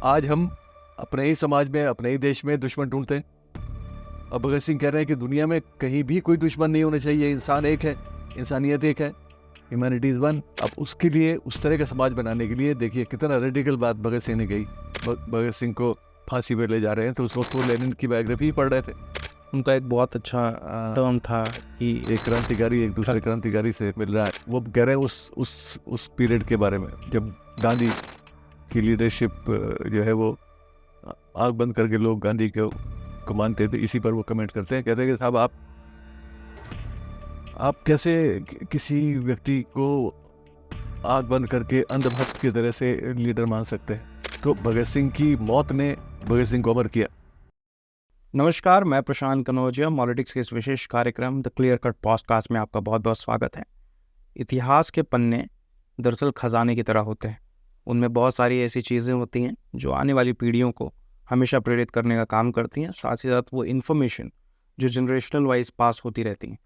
आज हम अपने ही समाज में, अपने ही देश में दुश्मन ढूंढते हैं। अब भगत सिंह कह रहे हैं कि दुनिया में कहीं भी कोई दुश्मन नहीं होना चाहिए, इंसान एक है, इंसानियत एक है, ह्यूमैनिटी इज वन। अब उसके लिए, उस तरह का समाज बनाने के लिए देखिए कितना रेडिकल बात भगत सिंह ने कही। भगत सिंह को फांसी पर ले जा रहे हैं तो उस वक्त वो लेनिन की बायोग्राफी पढ़ रहे थे। उनका एक बहुत अच्छा टर्म था कि एक क्रांतिकारी एक दूसरे क्रांतिकारी से मिल रहा है। वो कह रहे हैं उस पीरियड के बारे में जब गांधी की लीडरशिप जो है वो आग बंद करके लोग गांधी को मानते थे। इसी पर वो कमेंट करते हैं, कहते हैं कि साहब आप कैसे किसी व्यक्ति को आग बंद करके अंधभक्त की तरह से लीडर मान सकते हैं। तो भगत सिंह की मौत ने भगत सिंह को अमर किया। नमस्कार, मैं प्रशांत कनौजिया। पॉलिटिक्स के इस विशेष कार्यक्रम द क्लियर कट पॉडकास्ट में आपका बहुत बहुत स्वागत है। इतिहास के पन्ने दरअसल खजाने की तरह होते हैं। उनमें बहुत सारी ऐसी चीज़ें होती हैं जो आने वाली पीढ़ियों को हमेशा प्रेरित करने का काम करती हैं। साथ ही साथ वो इन्फॉर्मेशन जो जनरेशनल वाइज पास होती रहती हैं।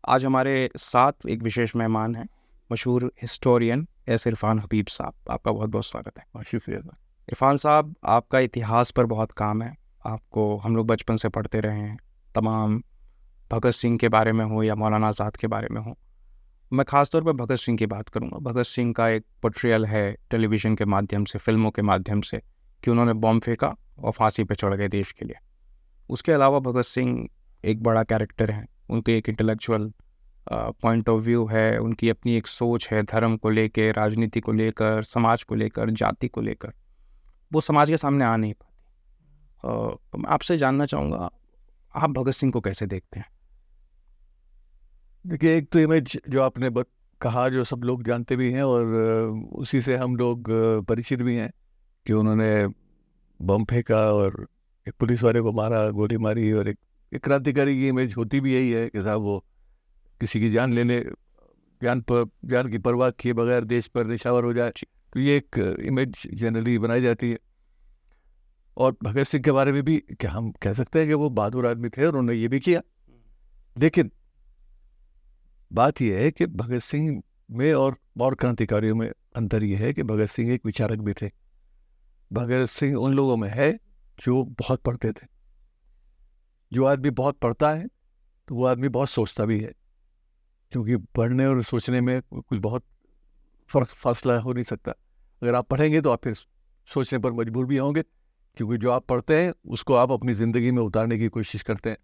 आज हमारे साथ एक विशेष मेहमान हैं, मशहूर हिस्टोरियन एस इरफान हबीब साहब। आपका बहुत बहुत स्वागत है। शुक्रिया। इरफान साहब, आपका इतिहास पर बहुत काम है। आपको हम लोग बचपन से पढ़ते रहे हैं, तमाम भगत सिंह के बारे में हो या मौलाना आज़ाद के बारे में हो। मैं ख़ासतौर पर भगत सिंह की बात करूँगा। भगत सिंह का एक पोर्ट्रियल है टेलीविज़न के माध्यम से, फिल्मों के माध्यम से, कि उन्होंने बॉम्ब फेंका और फांसी पे चढ़ गए देश के लिए। उसके अलावा भगत सिंह एक बड़ा कैरेक्टर हैं। उनके एक इंटेलेक्चुअल पॉइंट ऑफ व्यू है, उनकी अपनी एक सोच है धर्म को लेकर, राजनीति को लेकर, समाज को लेकर, जाति को लेकर। वो समाज के सामने आ नहीं पाती। तो मैं आपसे जानना चाहूँगा, आप भगत सिंह को कैसे देखते हैं? देखिए, एक तो इमेज जो आपने कहा, जो सब लोग जानते भी हैं और उसी से हम लोग परिचित भी हैं कि उन्होंने बम फेंका और एक पुलिस वाले को मारा, गोली मारी। और एक क्रांतिकारी की इमेज होती भी यही है कि साहब वो किसी की जान लेने, जान की परवाह किए बगैर देश पर निछावर हो जाए। तो ये एक इमेज जनरली बनाई जाती है। और भगत सिंह के बारे में भी क्या हम कह सकते हैं कि वो बहादुर आदमी थे और उन्होंने ये भी किया। लेकिन बात यह है कि भगत सिंह में और क्रांतिकारियों में अंतर यह है कि भगत सिंह एक विचारक भी थे। भगत सिंह उन लोगों में है जो बहुत पढ़ते थे। जो आदमी बहुत पढ़ता है तो वो आदमी बहुत सोचता भी है, क्योंकि पढ़ने और सोचने में कुछ बहुत फासला हो नहीं सकता। अगर आप पढ़ेंगे तो आप फिर सोचने पर मजबूर भी होंगे, क्योंकि जो आप पढ़ते हैं उसको आप अपनी ज़िंदगी में उतारने की कोशिश करते हैं।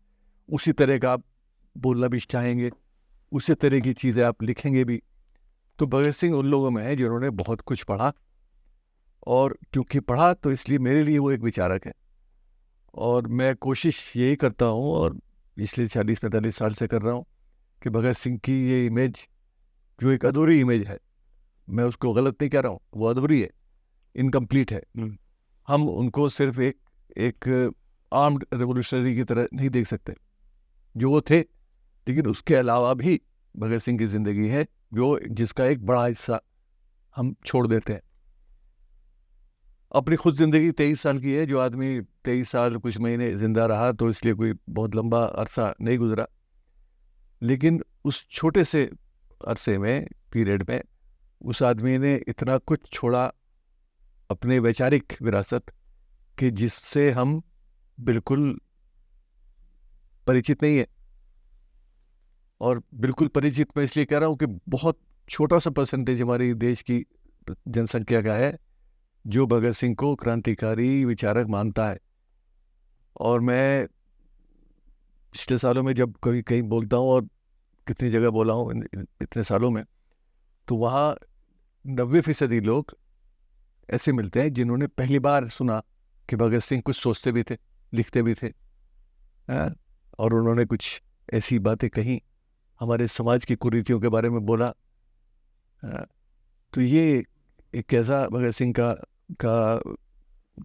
उसी तरह का आप बोलना भी चाहेंगे, उसी तरह की चीज़ें आप लिखेंगे भी। तो भगत सिंह उन लोगों में है जिन्होंने बहुत कुछ पढ़ा, और क्योंकि पढ़ा तो इसलिए मेरे लिए वो एक विचारक है। और मैं कोशिश यही करता हूँ, और पिछले 40-45 साल से कर रहा हूँ, कि भगत सिंह की ये इमेज जो एक अधूरी इमेज है, मैं उसको गलत नहीं कह रहा हूँ, वो अधूरी है, इनकम्प्लीट है। हम उनको सिर्फ एक आर्म्ड रेवोल्यूशनरी की तरह नहीं देख सकते जो वो थे, लेकिन उसके अलावा भी भगत सिंह की ज़िंदगी है जिसका एक बड़ा हिस्सा हम छोड़ देते हैं। अपनी खुद ज़िंदगी 23 साल की है। जो आदमी 23 साल कुछ महीने ज़िंदा रहा तो इसलिए कोई बहुत लंबा अरसा नहीं गुजरा, लेकिन उस छोटे से अरसे में, पीरियड में, उस आदमी ने इतना कुछ छोड़ा अपने वैचारिक विरासत कि जिससे हम बिल्कुल परिचित नहीं है। और बिल्कुल परिचित मैं इसलिए कह रहा हूँ कि बहुत छोटा सा परसेंटेज हमारी देश की जनसंख्या का है जो भगत सिंह को क्रांतिकारी विचारक मानता है। और मैं पिछले सालों में जब कभी कहीं बोलता हूँ, और कितनी जगह बोला हूँ इतने सालों में, तो वहाँ 90% लोग ऐसे मिलते हैं जिन्होंने पहली बार सुना कि भगत सिंह कुछ सोचते भी थे, लिखते भी थे, और उन्होंने कुछ ऐसी बातें कही, हमारे समाज की कुरीतियों के बारे में बोला। तो ये एक ऐसा भगत सिंह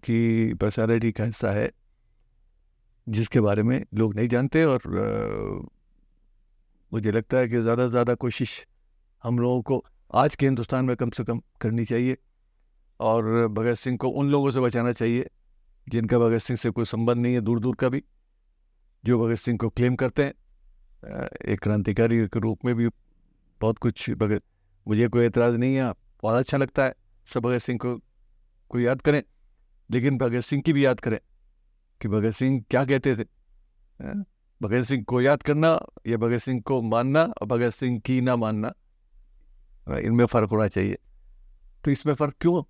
की पर्सनालिटी का हिस्सा है जिसके बारे में लोग नहीं जानते। और मुझे लगता है कि ज़्यादा से ज़्यादा कोशिश हम लोगों को आज के हिंदुस्तान में कम से कम करनी चाहिए, और भगत सिंह को उन लोगों से बचाना चाहिए जिनका भगत सिंह से कोई संबंध नहीं है, दूर दूर का भी, जो भगत सिंह को क्लेम करते हैं एक क्रांतिकारी के रूप में भी। बहुत कुछ मुझे कोई एतराज़ नहीं है, बहुत अच्छा लगता है सब भगत सिंह को याद करें, लेकिन भगत सिंह की भी याद करें कि भगत सिंह क्या कहते थे। भगत सिंह को याद करना या भगत सिंह को मानना और भगत सिंह की ना मानना, इनमें फ़र्क होना चाहिए। तो इसमें फ़र्क क्यों?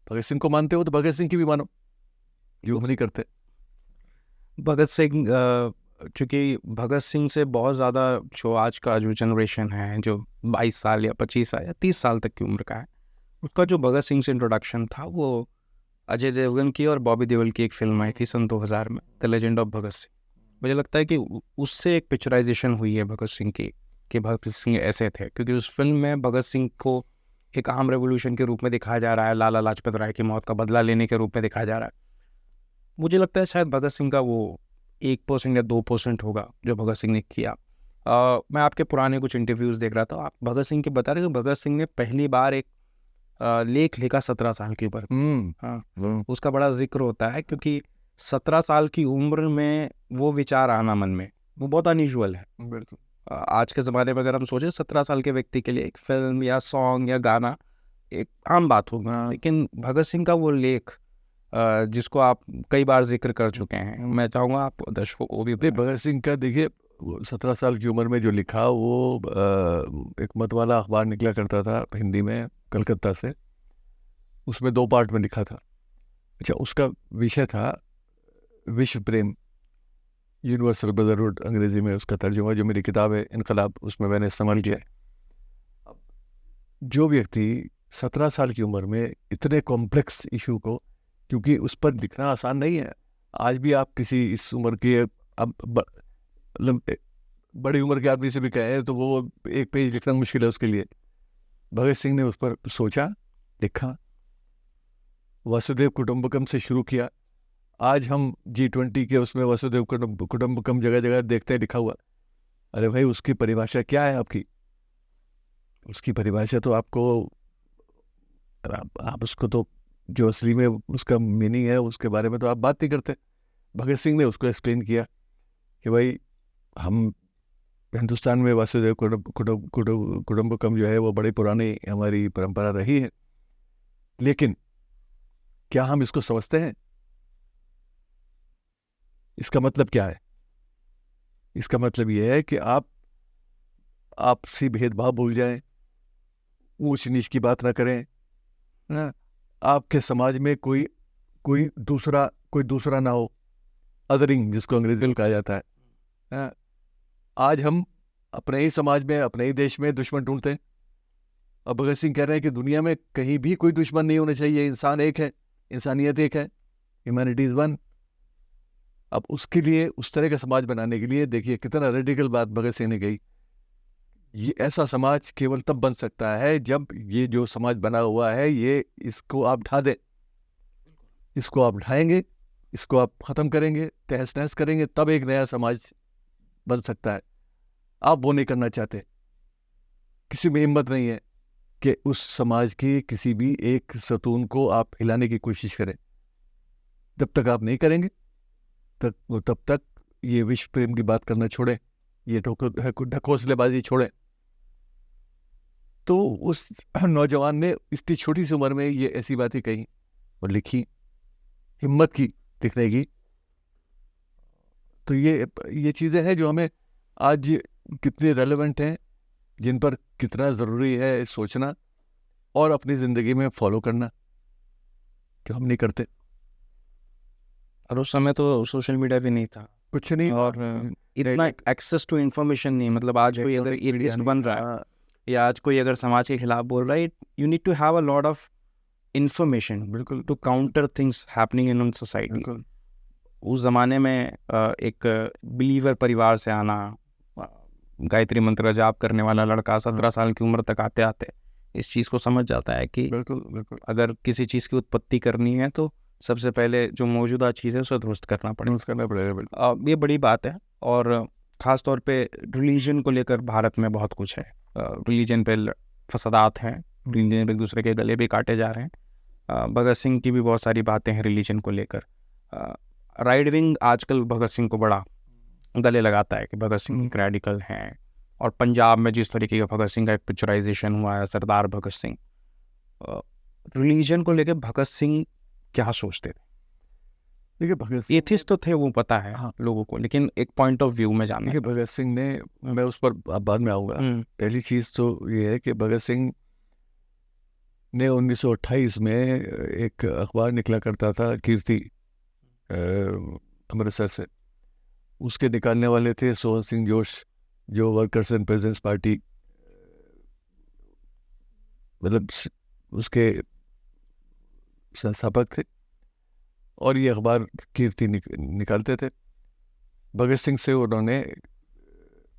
भगत सिंह को मानते हो तो भगत सिंह की भी मानो, जो हम नहीं करते। भगत सिंह चूँकि भगत सिंह से बहुत ज़्यादा जो आज का जो जनरेशन है, जो 22 साल या 25 साल या 30 साल तक की उम्र का है, उसका जो भगत सिंह से इंट्रोडक्शन था वो अजय देवगन की और बॉबी देओल की एक फिल्म आई थी सन 2000 में, the legend of Bhagat Singh. मुझे लगता है कि उससे एक पिक्चराइजेशन हुई है भगत सिंह की, कि भगत सिंह ऐसे थे, क्योंकि उस फिल्म में भगत सिंह को एक आम रेवोल्यूशन के रूप में दिखाया जा रहा है, लाला लाजपत राय की मौत का बदला लेने के रूप में दिखाया जा रहा है। मुझे लगता है शायद भगत सिंह का वो 1% या 2% होगा जो भगत सिंह ने किया। मैं आपके पुराने कुछ इंटरव्यूज़ देख रहा था, आप भगत सिंह के बता रहे हो कि भगत सिंह ने पहली बार एक लेख लिखा 17 साल की उम्र। हाँ, उसका बड़ा जिक्र होता है, क्योंकि 17 साल की उम्र में वो विचार आना मन में, वो बहुत अनयूजुअल है। बिल्कुल। आज के ज़माने में अगर हम सोचें 17 साल के व्यक्ति के लिए एक फिल्म या सॉन्ग या गाना एक आम बात होगी, लेकिन भगत सिंह का वो लेख जिसको आप कई बार जिक्र कर चुके हैं, मैं चाहूँगा आप दर्शकों को भी बताएं। भगत सिंह का देखिए 17 साल की उम्र में जो लिखा, वो एक मतवाला अखबार निकला करता था हिंदी में कलकत्ता से, उसमें 2 पार्ट में लिखा था। अच्छा, उसका विषय था विश्व प्रेम, यूनिवर्सल ब्रदरहुड अंग्रेजी में उसका तर्जुमा, जो मेरी किताब है इनकलाब, उसमें मैंने इस्तेमाल किया है। जो व्यक्ति 17 साल की उम्र में इतने कॉम्प्लेक्स इशू को, क्योंकि उस पर लिखना आसान नहीं है। आज भी आप किसी इस उम्र के, अब बड़ी उम्र के आदमी से भी कहें तो वो एक पेज लिखना मुश्किल है उसके लिए। भगत सिंह ने उस पर सोचा, लिखा, वसुदेव कुटुंबकम से शुरू किया। आज हम G20 के उसमें वसुदेव कुटुंबकम जगह जगह देखते हैं लिखा हुआ। अरे भाई, उसकी परिभाषा क्या है आपकी? उसकी परिभाषा तो आपको, आप उसको तो जो असली में उसका मीनिंग है उसके बारे में तो आप बात नहीं करते। भगत सिंह ने उसको एक्सप्लेन किया कि भाई, हम हिंदुस्तान में वासुदेव कुटुंबकम जो है वो बड़ी पुरानी हमारी परंपरा रही है, लेकिन क्या हम इसको समझते हैं? इसका मतलब क्या है? इसका मतलब यह है कि आप आपसी भेदभाव भूल जाएं, ऊंच नीच की बात ना करें, ना, आपके समाज में कोई दूसरा ना हो, अदरिंग जिसको अंग्रेजी में कहा जाता है। ना, आज हम अपने ही समाज में, अपने ही देश में दुश्मन ढूंढते हैं। अब भगत सिंह कह रहे हैं कि दुनिया में कहीं भी कोई दुश्मन नहीं होना चाहिए, इंसान एक है, इंसानियत एक है, ह्यूमैनिटी इज वन। अब उसके लिए, उस तरह का समाज बनाने के लिए, देखिए कितना रेडिकल बात भगत सिंह ने कही। ये ऐसा समाज केवल तब बन सकता है जब ये जो समाज बना हुआ है, ये इसको आप ढा दें। इसको आप ढाएंगे, इसको आप ख़त्म करेंगे, तहस नहस करेंगे, तब एक नया समाज बन सकता है। आप वो नहीं करना चाहते, किसी में हिम्मत नहीं है कि उस समाज के किसी भी एक सतून को आप हिलाने की कोशिश करें। जब तक आप नहीं करेंगे तब तक ये विश्व प्रेम की बात करना छोड़ें, ये ढकोसलेबाजी छोड़ें। तो उस नौजवान ने इतनी छोटी सी उम्र में ये ऐसी बातें कही और लिखी, हिम्मत की लिखने की। तो ये चीज़ें हैं जो हमें आज कितनी रेलेवेंट हैं, जिन पर कितना ज़रूरी है सोचना और अपनी ज़िंदगी में फॉलो करना, जो हम नहीं करते। और उस समय तो सोशल मीडिया भी नहीं था, कुछ नहीं, और इतना एक्सेस टू इन्फॉर्मेशन नहीं। मतलब आज कोई अगर एथिस्ट बन रहा है या आज कोई अगर समाज के खिलाफ बोल रहा है, you need to have a lot of information, बिल्कुल, to counter things happening in society. उस ज़माने में एक बिलीवर परिवार से आना, गायत्री मंत्र का जाप करने वाला लड़का 17 साल की उम्र तक आते आते इस चीज़ को समझ जाता है कि बिल्कुल अगर किसी चीज़ की उत्पत्ति करनी है तो सबसे पहले जो मौजूदा चीज़ है उसे ध्वस्त करना पड़ेगा। ये बड़ी बात है, और ख़ास तौर पे रिलीजन को लेकर भारत में बहुत कुछ है। रिलीजन पे फसादात हैं, रिलीजन पे एक दूसरे के गले भी काटे जा रहे हैं। भगत सिंह की भी बहुत सारी बातें हैं रिलीजन को लेकर। राइट विंग आजकल भगत सिंह को बड़ा गले लगाता है कि भगत सिंह एक रेडिकल हैं, और पंजाब में जिस तरीके का भगत सिंह का एक पिक्चराइजेशन हुआ है, सरदार भगत सिंह, रिलीजन को लेकर भगत सिंह क्या सोचते थे? देखिए भगत सिंह एथिस्ट तो थे, वो पता है हाँ। लोगों को, लेकिन एक पॉइंट ऑफ व्यू में जानना देखिए भगत सिंह ने, मैं उस पर बाद में आऊँगा। पहली चीज़ तो ये है कि भगत सिंह ने 1928 में एक अखबार निकला करता था कीर्ति, अमृतसर से। उसके निकालने वाले थे सोहन सिंह जोश, जो वर्कर्स एंड पेजेंट्स पार्टी मतलब उसके संस्थापक थे, और ये अखबार कीर्ति निकालते थे। भगत सिंह से उन्होंने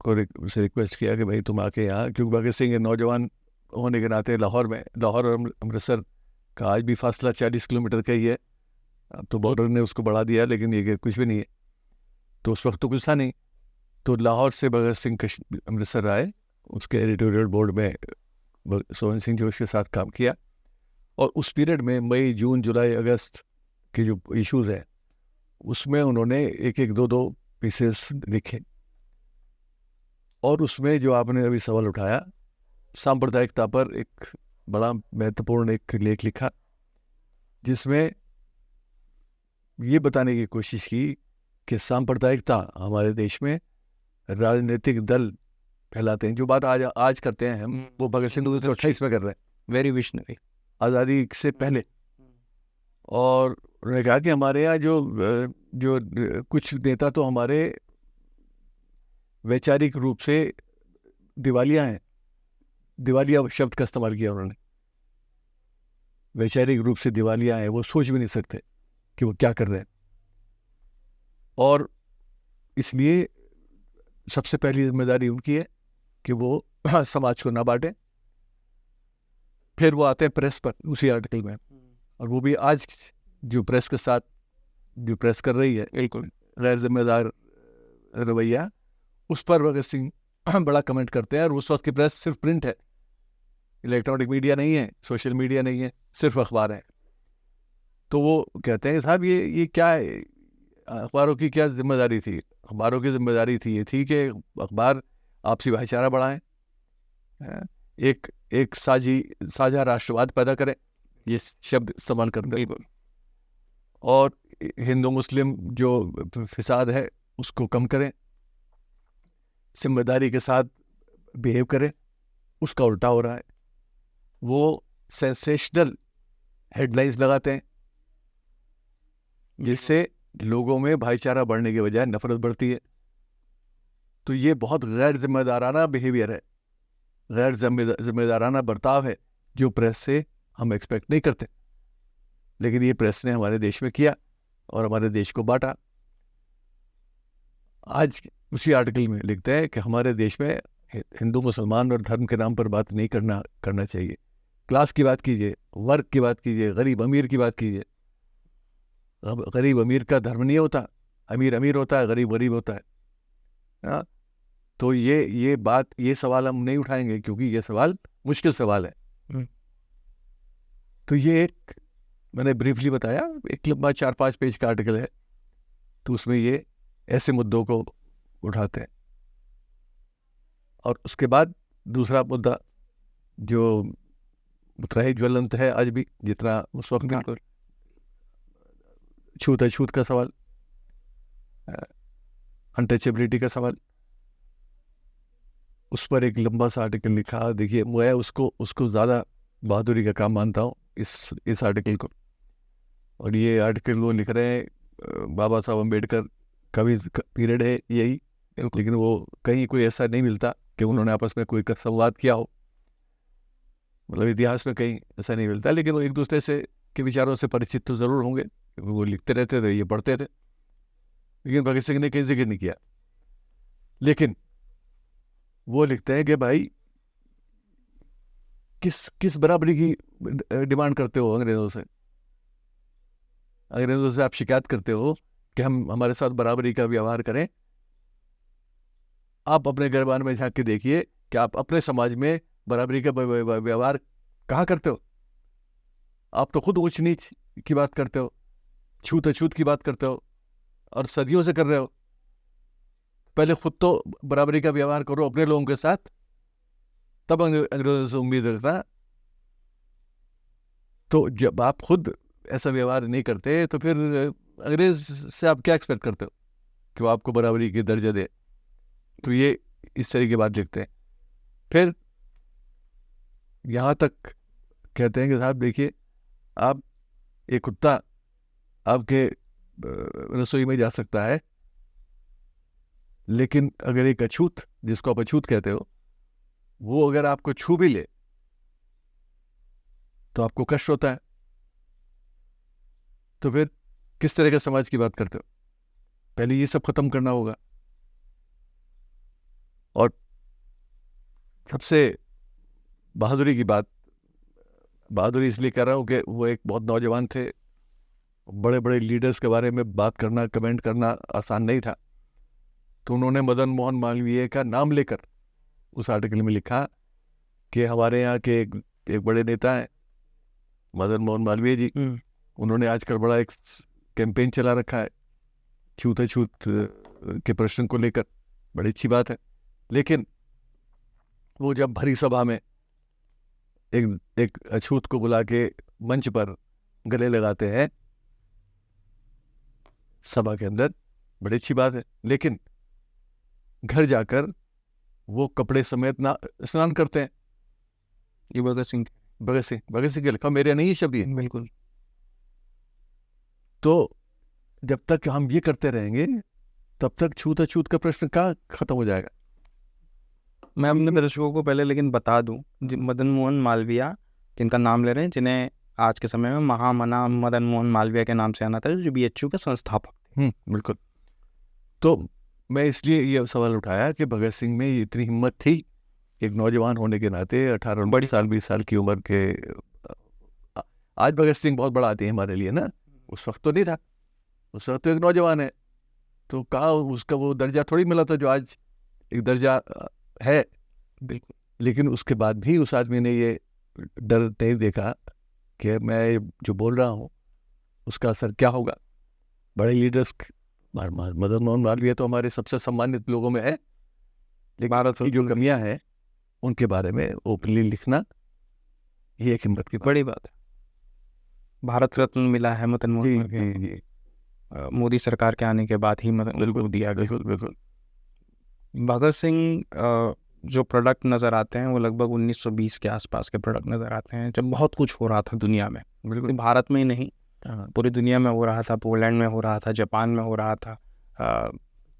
से रिक्वेस्ट किया कि भाई तुम आके यहाँ, क्योंकि भगत सिंह नौजवान होने के नाते लाहौर और अमृतसर का आज भी फासला 40 किलोमीटर का ही है। अब तो बॉर्डर ने उसको बढ़ा दिया, लेकिन ये कुछ भी नहीं है। तो उस वक्त तो कुछ था नहीं। तो लाहौर से भगत सिंह अमृतसर आए, उसके एडिटोरियल बोर्ड में सोहन सिंह जोश के साथ काम किया, और उस पीरियड में मई, जून, जुलाई, अगस्त के जो इश्यूज हैं उसमें उन्होंने एक एक दो दो पीसेस लिखे। और उसमें जो आपने अभी सवाल उठाया, सांप्रदायिकता पर एक बड़ा महत्वपूर्ण एक लेख लिखा, जिसमें ये बताने की कोशिश की कि सांप्रदायिकता हमारे देश में राजनीतिक दल फैलाते हैं। जो बात आज करते हैं हम, वो भगत सिंह 1928 में कर रहे हैं, वेरी विशनरी, आज़ादी से पहले। और उन्होंने कहा कि हमारे यहाँ जो कुछ नेता तो हमारे वैचारिक रूप से दिवालिया हैं। दिवालिया शब्द का इस्तेमाल किया उन्होंने। वैचारिक रूप से दिवालिया हैं, वो सोच भी नहीं सकते कि वो क्या कर रहे हैं। और इसलिए सबसे पहली जिम्मेदारी उनकी है कि वो समाज को ना बांटें। फिर वो आते हैं प्रेस पर उसी आर्टिकल में, और वो भी आज जो प्रेस के साथ जो प्रेस कर रही है बिल्कुल गैर जिम्मेदार रवैया, उस पर भगत सिंह बड़ा कमेंट करते हैं। और उस वक्त की प्रेस सिर्फ प्रिंट है, इलेक्ट्रॉनिक मीडिया नहीं है, सोशल मीडिया नहीं है, सिर्फ अखबार है। तो वो कहते हैं साहब ये क्या है, अखबारों की क्या जिम्मेदारी थी? अखबारों की जिम्मेदारी थी ये थी कि अखबार आपसी भाईचारा बढ़ाएं, एक साझा राष्ट्रवाद पैदा करें, ये शब्द इस्तेमाल करते हैं, और हिंदू मुस्लिम जो फिसाद है उसको कम करें, जिम्मेदारी के साथ बिहेव करें। उसका उल्टा हो रहा है। वो सेंसेशनल हेडलाइंस लगाते हैं, जिससे लोगों में भाईचारा बढ़ने के बजाय नफरत बढ़ती है। तो ये बहुत गैर जिम्मेदाराना बिहेवियर है, गैर जिम्मेदाराना बर्ताव है, जो प्रेस से हम एक्सपेक्ट नहीं करते। लेकिन ये प्रेस ने हमारे देश में किया और हमारे देश को बांटा। आज उसी आर्टिकल में लिखते हैं कि हमारे देश में हिंदू मुसलमान और धर्म के नाम पर बात नहीं करना चाहिए। क्लास की बात कीजिए, वर्ग की बात कीजिए, गरीब अमीर की बात कीजिए। अब गरीब अमीर का धर्म नहीं होता, अमीर अमीर होता है, गरीब गरीब होता है। तो ये सवाल हम नहीं उठाएंगे, क्योंकि ये सवाल मुश्किल सवाल है। तो ये एक मैंने ब्रीफली बताया, एक लंबा 4-5 पेज का आर्टिकल है। तो उसमें ये ऐसे मुद्दों को उठाते हैं। और उसके बाद दूसरा मुद्दा जो उतना ही ज्वलंत है आज भी जितना उस वक्त था, छूत का सवाल, अनटचेबिलिटी का सवाल। उस पर एक लंबा सा आर्टिकल लिखा। देखिए, मैं उसको ज़्यादा बहादुरी का काम मानता हूँ इस आर्टिकल को। और ये आर्टिकल वो लिख रहे हैं, बाबा साहब अम्बेडकर का भी पीरियड है यही, लेकिन वो कहीं कोई ऐसा नहीं मिलता कि उन्होंने आपस में कोई संवाद किया हो। मतलब इतिहास में कहीं ऐसा नहीं मिलता, लेकिन वो एक दूसरे से के विचारों से परिचित तो ज़रूर होंगे, वो लिखते रहते थे, ये पढ़ते थे। लेकिन भगत सिंह ने कहीं जिक्र नहीं किया। लेकिन वो लिखते हैं कि भाई किस बराबरी की डिमांड करते हो अंग्रेज़ों से? अंग्रेज़ों से आप शिकायत करते हो कि हमारे साथ बराबरी का व्यवहार करें। आप अपने गिरबान में झांक के देखिए कि आप अपने समाज में बराबरी का व्यवहार कहाँ करते हो? आप तो खुद ऊंच नीच की बात करते हो, छूत अछूत की बात करते हो, और सदियों से कर रहे हो। पहले खुद तो बराबरी का व्यवहार करो अपने लोगों के साथ, तब अंग्रेजों से उम्मीद रखना। तो जब आप खुद ऐसा व्यवहार नहीं करते तो फिर अंग्रेज से आप क्या एक्सपेक्ट करते हो कि वो आपको बराबरी की दर्जा दे? तो ये इस तरह की बात लिखते हैं। फिर यहाँ तक कहते हैं कि साहब देखिए, आप एक कुत्ता आपके रसोई में जा सकता है, लेकिन अगर एक अछूत, जिसको आप अछूत कहते हो, वो अगर आपको छू भी ले तो आपको कष्ट होता है। तो फिर किस तरह के समाज की बात करते हो? पहले ये सब खत्म करना होगा। और सबसे बहादुरी की बात, बहादुरी इसलिए कर रहा हूँ कि वो एक बहुत नौजवान थे, बड़े बड़े लीडर्स के बारे में बात करना, कमेंट करना आसान नहीं था। तो उन्होंने मदन मोहन मालवीय का नाम लेकर उस आर्टिकल में लिखा कि हमारे यहाँ के एक बड़े नेता हैं मदन मोहन मालवीय जी, उन्होंने आजकल बड़ा एक कैंपेन चला रखा है छूत के प्रश्न को लेकर। बड़ी अच्छी बात है, लेकिन वो जब भरी सभा में एक अछूत को बुला के मंच पर गले लगाते हैं सभा के अंदर, बड़ी अच्छी बात है, लेकिन घर जाकर वो कपड़े समेत ना स्नान करते हैं। ये भगत सिंह के लिखा, मेरे नहीं शब्द ये। बिल्कुल। तो जब तक हम ये करते रहेंगे तब तक छूत अछूत का प्रश्न कहाँ खत्म हो जाएगा? मैं अपने दर्शकों को पहले लेकिन बता दूं, मदन मोहन मालवीय जिनका नाम ले रहे हैं, जिन्हें आज के समय में महामना मदन मोहन मालवीय के नाम से आना था, जो बीएचयू के संस्थापक थे। बिल्कुल। तो मैं इसलिए ये सवाल उठाया कि भगत सिंह में इतनी हिम्मत थी, एक नौजवान होने के नाते, 18 साल 20 साल की उम्र के। आज भगत सिंह बहुत बड़ा आते हैं हमारे लिए ना, उस वक्त तो नहीं था। उस वक्त तो एक नौजवान है, तो कहाँ उसका वो दर्जा थोड़ी मिला था जो आज एक दर्जा है। बिल्कुल। लेकिन उसके बाद भी उस आदमी ने ये डर नहीं देखा कि मैं जो बोल रहा हूँ उसका असर क्या होगा। बड़े लीडर्स, मदन मोहन मालवीय तो हमारे सबसे सम्मानित लोगों में है, लेकिन भारत की जो कमियां हैं उनके बारे में ओपनली लिखना, ये एक हिम्मत की बड़ी बात है। भारत रत्न मिला है मदन मोहन मालवीय, मोदी सरकार के आने के बाद ही बिल्कुल दिया गया। बिल्कुल। भगत सिंह जो प्रोडक्ट नज़र आते हैं वो लगभग 1920 के आसपास के प्रोडक्ट नज़र आते हैं, जब बहुत कुछ हो रहा था दुनिया में। बिल्कुल, भारत में ही नहीं, पूरी दुनिया में हो रहा था। पोलैंड में हो रहा था, जापान में हो रहा था,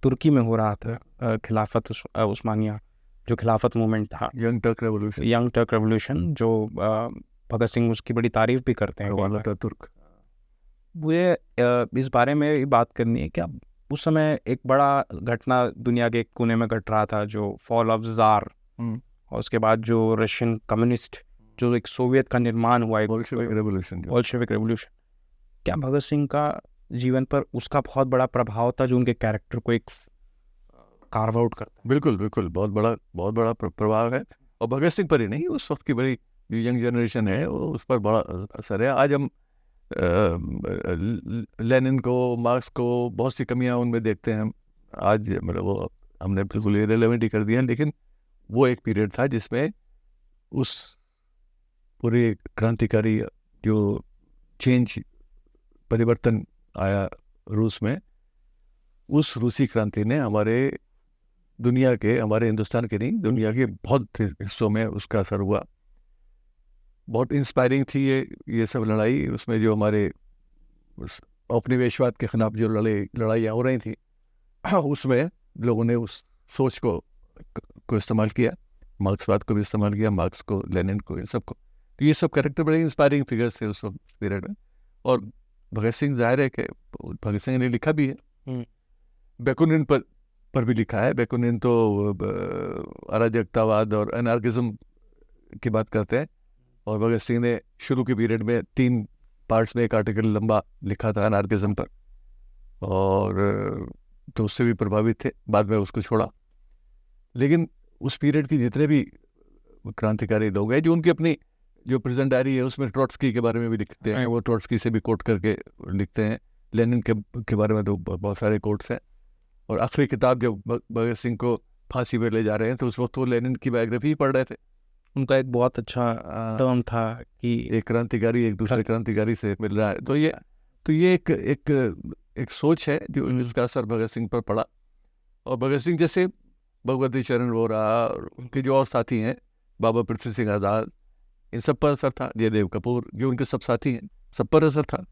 तुर्की में हो रहा था। खिलाफत उस्मानिया जो खिलाफत मूवमेंट था, यंग टर्क रेवोल्यूशन, जो भगत सिंह उसकी बड़ी तारीफ भी करते हैं। तुर्क। मुझे इस बारे में बात करनी है कि उस समय एक बड़ा घटना दुनिया के एक कोने में घट रहा था, जो फॉल ऑफ ज़ार, और उसके बाद जो रशियन कम्युनिस्ट, जो एक सोवियत का निर्माण हुआ, बोल्शेविक रेवोल्यूशन। क्या भगत सिंह का जीवन पर उसका बहुत बड़ा प्रभाव था, जो उनके कैरेक्टर को एक कार्व आउट करता है? बिल्कुल, बहुत बड़ा प्रभाव है। और भगत सिंह पर ही नहीं, उस वक्त की बड़ी यंग जनरेशन है, उस पर बड़ा असर है। आज हम लेनिन को, मार्क्स को, बहुत सी कमियां उनमें देखते हैं हम आज, मतलब वो हमने बिल्कुल इरेलेवेंट ही कर दिया। लेकिन वो एक पीरियड था जिसमें उस पूरे क्रांतिकारी जो चेंज, परिवर्तन आया रूस में, उस रूसी क्रांति ने हमारे दुनिया के, हमारे हिंदुस्तान के नहीं, दुनिया के बहुत हिस्सों में उसका असर हुआ। बहुत इंस्पायरिंग थी ये सब लड़ाई। उसमें जो हमारे औपनिवेशवाद के खिलाफ जो लड़ाइयाँ हो रही थी, उसमें लोगों ने उस सोच को इस्तेमाल किया, मार्क्सवाद को भी इस्तेमाल किया, मार्क्स को, लेनिन को, इन सब को। तो ये सब कैरेक्टर बड़े इंस्पायरिंग फिगर्स थे उस पीरियड में। और भगत सिंह, जाहिर है कि भगत सिंह ने लिखा भी है, बेकुनिन पर भी लिखा है। बेकुनिन तो अराजकतावाद और एनार्किज्म की बात करते हैं, और भगत सिंह ने शुरू के पीरियड में 3 पार्ट्स में एक आर्टिकल लंबा लिखा था एनार्किज्म पर, और तो उससे भी प्रभावित थे। बाद में उसको छोड़ा। लेकिन उस पीरियड की जितने भी क्रांतिकारी लोग हैं, जो उनकी अपनी जो प्रेजेंट डायरी है उसमें ट्रॉट्स्की के बारे में भी लिखते हैं, वो ट्रॉट्स्की से भी कोट करके लिखते हैं। लेनिन के बारे में तो बहुत सारे कोट्स हैं। और आखिरी किताब जब भगत सिंह को फांसी पर ले जा रहे हैं, तो उस वक्त वो लेनिन की बायोग्राफी ही पढ़ रहे थे। उनका एक बहुत अच्छा टर्म था कि एक क्रांतिकारी एक दूसरे क्रांतिकारी से मिल रहा है। तो ये एक एक एक सोच है जो जिसका असर भगत सिंह पर पड़ा। और भगत सिंह जैसे भगवती चरण वोरा और उनके जो और साथी हैं, बाबा पृथ्वी सिंह आज़ाद, इन सब पर असर था। जयदेव कपूर जो उनके सब साथी हैं, सब पर असर था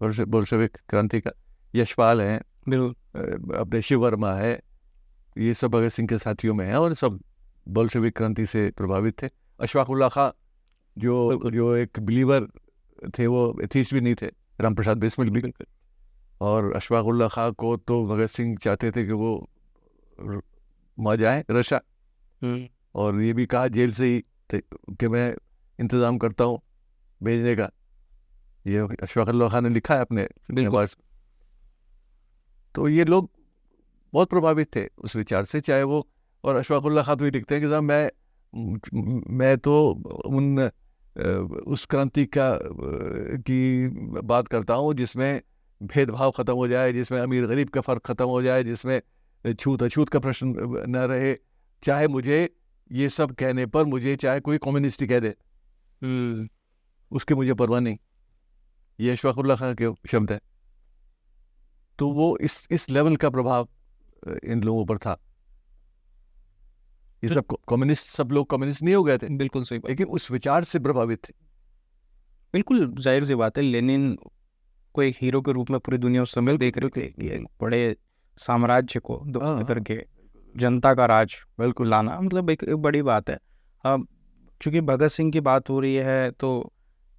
बोल्शेविक क्रांति का। यशपाल हैं, अपने शिव वर्मा है, ये सब भगत सिंह के साथियों में हैं और सब बोल्शेविक क्रांति से प्रभावित थे। अशफाक उल्लाह खां जो एक बिलीवर थे, वो एथीस्ट भी नहीं थे, राम प्रसाद बिस्मिल भी। और अशफाक उल्लाह खां को तो भगत सिंह चाहते थे कि वो मर जाए रशा, और ये भी कहा जेल से ही कि मैं इंतज़ाम करता हूँ भेजने का। ये अशफाक उल्लाह खां ने लिखा है अपने पास। तो ये लोग बहुत प्रभावित थे उस विचार से, चाहे वो, और अशफाक उल्लाह खां तो ये लिखते हैं कि साहब मैं तो उस क्रांति की बात करता हूँ जिसमें भेदभाव ख़त्म हो जाए, जिसमें अमीर गरीब का फ़र्क ख़त्म हो जाए, जिसमें छूत अछूत का प्रश्न न रहे। चाहे मुझे ये सब कहने पर मुझे चाहे कोई कम्युनिस्ट कह दे, उसके मुझे परवाह नहीं। ये अशफाक उल्लाह खां के शब्द है। तो वो इस लेवल का प्रभाव इन लोगों पर था। ये सब कम्युनिस्ट, सब लोग कम्युनिस्ट नहीं हो गए थे, बिल्कुल सही बात, लेकिन उस विचार से प्रभावित थे। बिल्कुल जाहिर सी बात है। लेनिन को एक हीरो के रूप में पूरी दुनिया उस समय देख रही थी कि एक बड़े साम्राज्य को ध्वस्त करके जनता का राज बिल्कुल लाना, मतलब एक बड़ी बात है। चूँकि भगत सिंह की बात हो रही है तो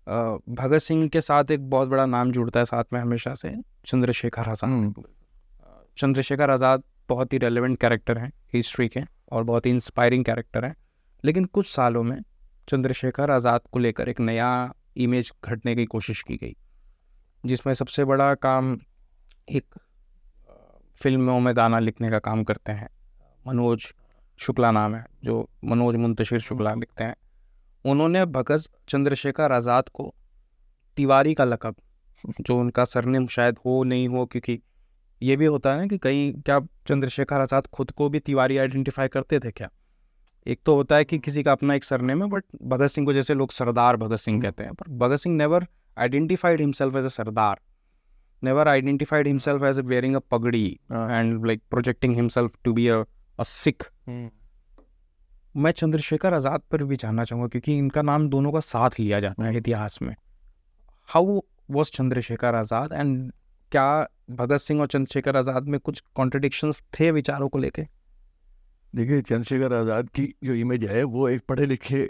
भगत सिंह के साथ एक बहुत बड़ा नाम जुड़ता है साथ में हमेशा से, चंद्रशेखर आज़ाद। चंद्रशेखर आज़ाद बहुत ही रेलेवेंट कैरेक्टर हैं हिस्ट्री के और बहुत ही इंस्पायरिंग कैरेक्टर हैं। लेकिन कुछ सालों में चंद्रशेखर आज़ाद को लेकर एक नया इमेज घटने की कोशिश की गई, जिसमें सबसे बड़ा काम एक फिल्मों में गाना लिखने का काम करते हैं। मनोज शुक्ला नाम है, जो मनोज मुंतशिर शुक्ला लिखते हैं। उन्होंने भगत चंद्रशेखर आज़ाद को तिवारी का लक़ब, जो उनका सरनेम शायद हो नहीं हो, क्योंकि ये भी होता है ना कि कहीं, क्या चंद्रशेखर आज़ाद खुद को भी तिवारी आइडेंटिफाई करते थे क्या? एक तो होता है कि किसी का अपना एक सरनेम है, बट भगत सिंह को जैसे लोग सरदार भगत सिंह कहते हैं, पर Bhagat Singh never identified himself as a sardar, never identified himself as wearing a pagri and like projecting himself to be a Sikh. मैं चंद्रशेखर आज़ाद पर भी जानना चाहूँगा, क्योंकि इनका नाम दोनों का साथ लिया जाता है इतिहास में। How was Chandrashekhar Azad, and क्या भगत सिंह और चंद्रशेखर आज़ाद में कुछ कॉन्ट्रडिक्शंस थे विचारों को लेके? देखिए, चंद्रशेखर आज़ाद की जो इमेज है वो एक पढ़े लिखे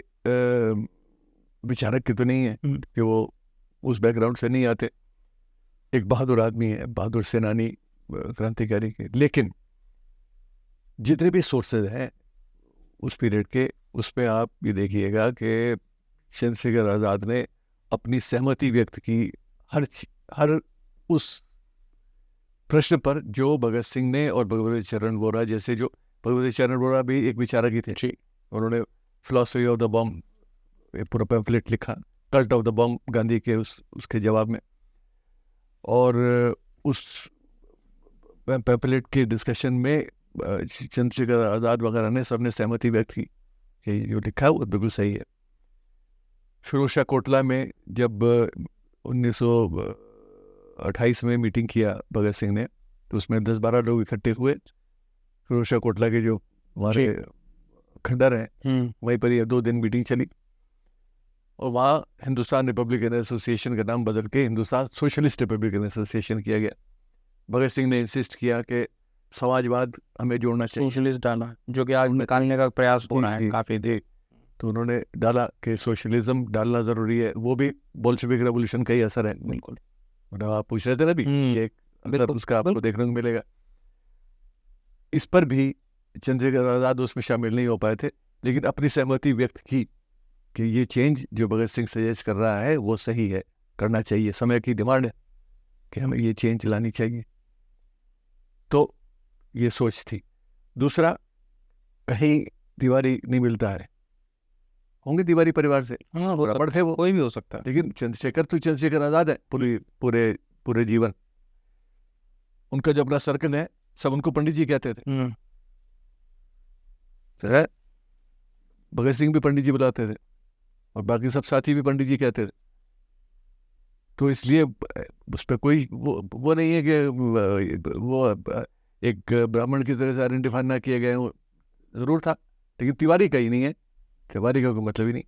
विचारक की तो नहीं है, कि वो उस बैकग्राउंड से नहीं आते। एक बहादुर आदमी है, बहादुर सेनानी, क्रांतिकारी के। लेकिन जितने भी सोर्सेज हैं उस पीरियड के, उसमें आप ये देखिएगा कि चंद्रशेखर आज़ाद ने अपनी सहमति व्यक्त की हर उस प्रश्न पर जो भगत सिंह ने और भगवती चरण वोरा जैसे, जो भगवती चरण वोरा भी एक विचारक ही थे। उन्होंने फिलॉसफी ऑफ द बॉम्ब पूरा पैम्फलेट लिखा, cult of the bomb, Gandhi के उसके जवाब में। और उस पैम्फलेट के डिस्कशन में चंद्रशेखर आज़ाद वगैरह ने सबने सहमति व्यक्त की कि जो लिखा है वो बिल्कुल सही है। फिरोज शाह कोटला में जब 1928 में मीटिंग किया भगत सिंह ने, तो उसमें 10-12 लोग इकट्ठे हुए। फिरोज शाह कोटला के जो हमारे खंडर हैं, वहीं पर ये 2 दिन मीटिंग चली, और वहाँ हिंदुस्तान रिपब्लिकन एसोसिएशन का नाम बदल के हिंदुस्तान सोशलिस्ट रिपब्लिकन एसोसिएशन किया गया। भगत सिंह ने इंसिस्ट किया कि समाजवाद हमें जोड़ना चाहिए, सोशलिस्ट डाला, जो कि आज निकालने का प्रयास हो रहा है काफ़ी देर। तो उन्होंने डाला कि सोशलिज्म डालना ज़रूरी है। वो भी बोल्शेविक रेवोल्यूशन का ही असर है। बिल्कुल, मतलब आप पूछ रहे थे ना भी, ये एक उसका आपको देखने को मिलेगा। इस पर भी चंद्रशेखर आज़ाद उसमें शामिल नहीं हो पाए थे, लेकिन अपनी सहमति व्यक्त की कि ये चेंज जो भगत सिंह सजेस्ट कर रहा है वो सही है, करना चाहिए, समय की डिमांड है कि हमें ये चेंज लानी चाहिए। तो ये सोच थी। दूसरा, कहीं तिवारी नहीं मिलता है, होंगे तिवारी परिवार से, ब्राह्मण थे वो, कोई भी हो सकता है, लेकिन चंद्रशेखर तो चंद्रशेखर आज़ाद है पूरे जीवन। उनका जो अपना सर्कल है, सब उनको पंडित जी कहते थे। भगत सिंह भी पंडित जी बुलाते थे और बाकी सब साथी भी पंडित जी कहते थे। तो इसलिए उस पर कोई वो नहीं है कि वो एक ब्राह्मण की तरह से आइडेंटिफाई ना किए गए वो जरूर था, लेकिन तिवारी का ही नहीं है, तिवारी का कोई मतलब ही नहीं।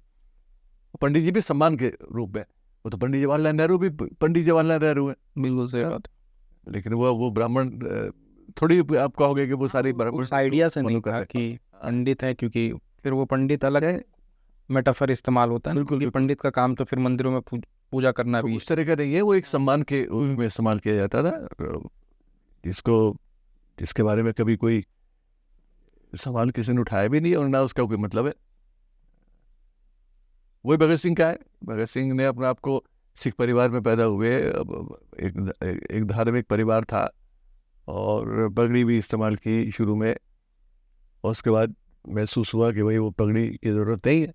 पंडित जी भी सम्मान के रूप में, वो तो पंडित जवाहरलाल नेहरू भी पंडित जवाहरलाल नेहरू है, बिल्कुल सही बात लेकिन वो ब्राह्मण थोड़ी आप कहोगे कि वो सारी है। उस आइडिया से नहीं था कि पंडित है, क्योंकि फिर वो पंडित अलग है। मेटाफर इस्तेमाल होता है ना, बिल्कुल, क्योंकि पंडित का काम तो फिर मंदिरों में पूजा करना तो भी उस तरह का नहीं है, वो एक सम्मान के उसमें इस्तेमाल किया जाता था, जिसके बारे में कभी कोई सवाल किसी ने उठाया भी नहीं और ना उसका कोई मतलब है। वही भगत सिंह का है। भगत सिंह ने अपने आप को सिख परिवार में पैदा हुए, एक धार्मिक परिवार था और पगड़ी भी इस्तेमाल की शुरू में, और उसके बाद महसूस हुआ कि भाई वो पगड़ी की ज़रूरत नहीं है,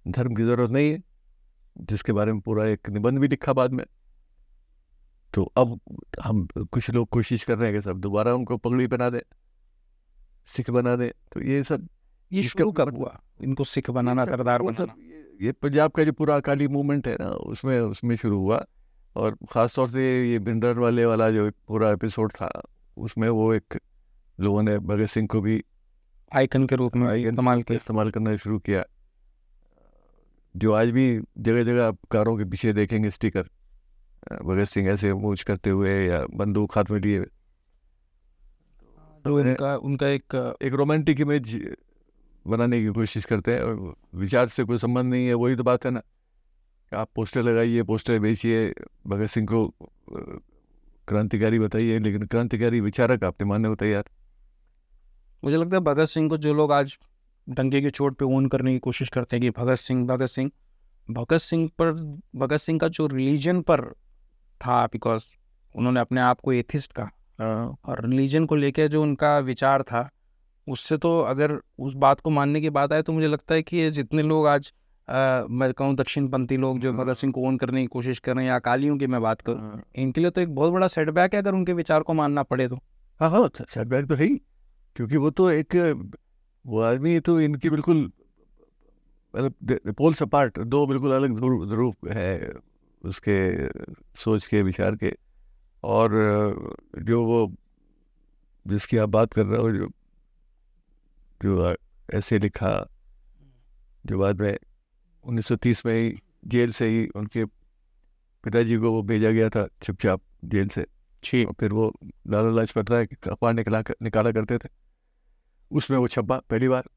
धर्म की ज़रूरत नहीं है, जिसके बारे में पूरा एक निबंध भी लिखा बाद में। तो अब हम कुछ लोग कोशिश कर रहे हैं कि सब दोबारा उनको पगड़ी बना दें, सिख बना दें। तो ये सब ये शुरू कब हुआ इनको सिख बनाना, सरदार बनाना? ये पंजाब का जो पूरा अकाली मूवमेंट है ना, उसमें शुरू हुआ, और ख़ास तौर से ये भिंडरवाले वाला जो पूरा एपिसोड था, उसमें वो एक लोगों ने भगत सिंह को भी आइकन के रूप में इस्तेमाल करना शुरू किया। जो आज भी जगह जगह आप कारों के पीछे देखेंगे स्टिकर, भगत सिंह ऐसे मूछ करते हुए या बंदूक हाथ में लिए, तो उनका एक रोमांटिक इमेज बनाने की कोशिश करते हैं, और विचार से कोई संबंध नहीं है। वही तो बात है ना, आप पोस्टर लगाइए, पोस्टर बेचिए, भगत सिंह को क्रांतिकारी बताइए, लेकिन क्रांतिकारी विचारक आपने मानने को तैयार। मुझे लगता है भगत सिंह को जो लोग आज डंके की चोट पे ओन करने की कोशिश करते हैं कि भगत सिंह का जो रिलीजन पर था, बिकॉज उन्होंने अपने आप को एथिस्ट कहा, और रिलीजन को लेकर जो उनका विचार था, उससे तो अगर उस बात को मानने की बात आए तो मुझे लगता है कि ये जितने लोग आज मैं कहूँ दक्षिणपंथी लोग जो भगत सिंह को ओन करने की कोशिश कर रहे हैं, या अकालियों की मैं बात करूँ, इनके लिए तो एक बहुत बड़ा सेटबैक है अगर उनके विचार को मानना पड़े तो। हाँ, सेटबैक तो है ही, क्योंकि वो तो वो आदमी तो इनकी बिल्कुल मतलब पोल्स अपार्ट, दो बिल्कुल अलग ध्रुव है उसके सोच के, विचार के। और जो वो जिसकी आप बात कर रहे हो, जो ऐसे लिखा, जो बाद में 1930 में ही जेल से ही उनके पिताजी को वो भेजा गया था चुपचाप जेल से, और फिर वो लाला लाजपत राय के अखबार निकाला करते थे, उसमें वो छपा पहली बार।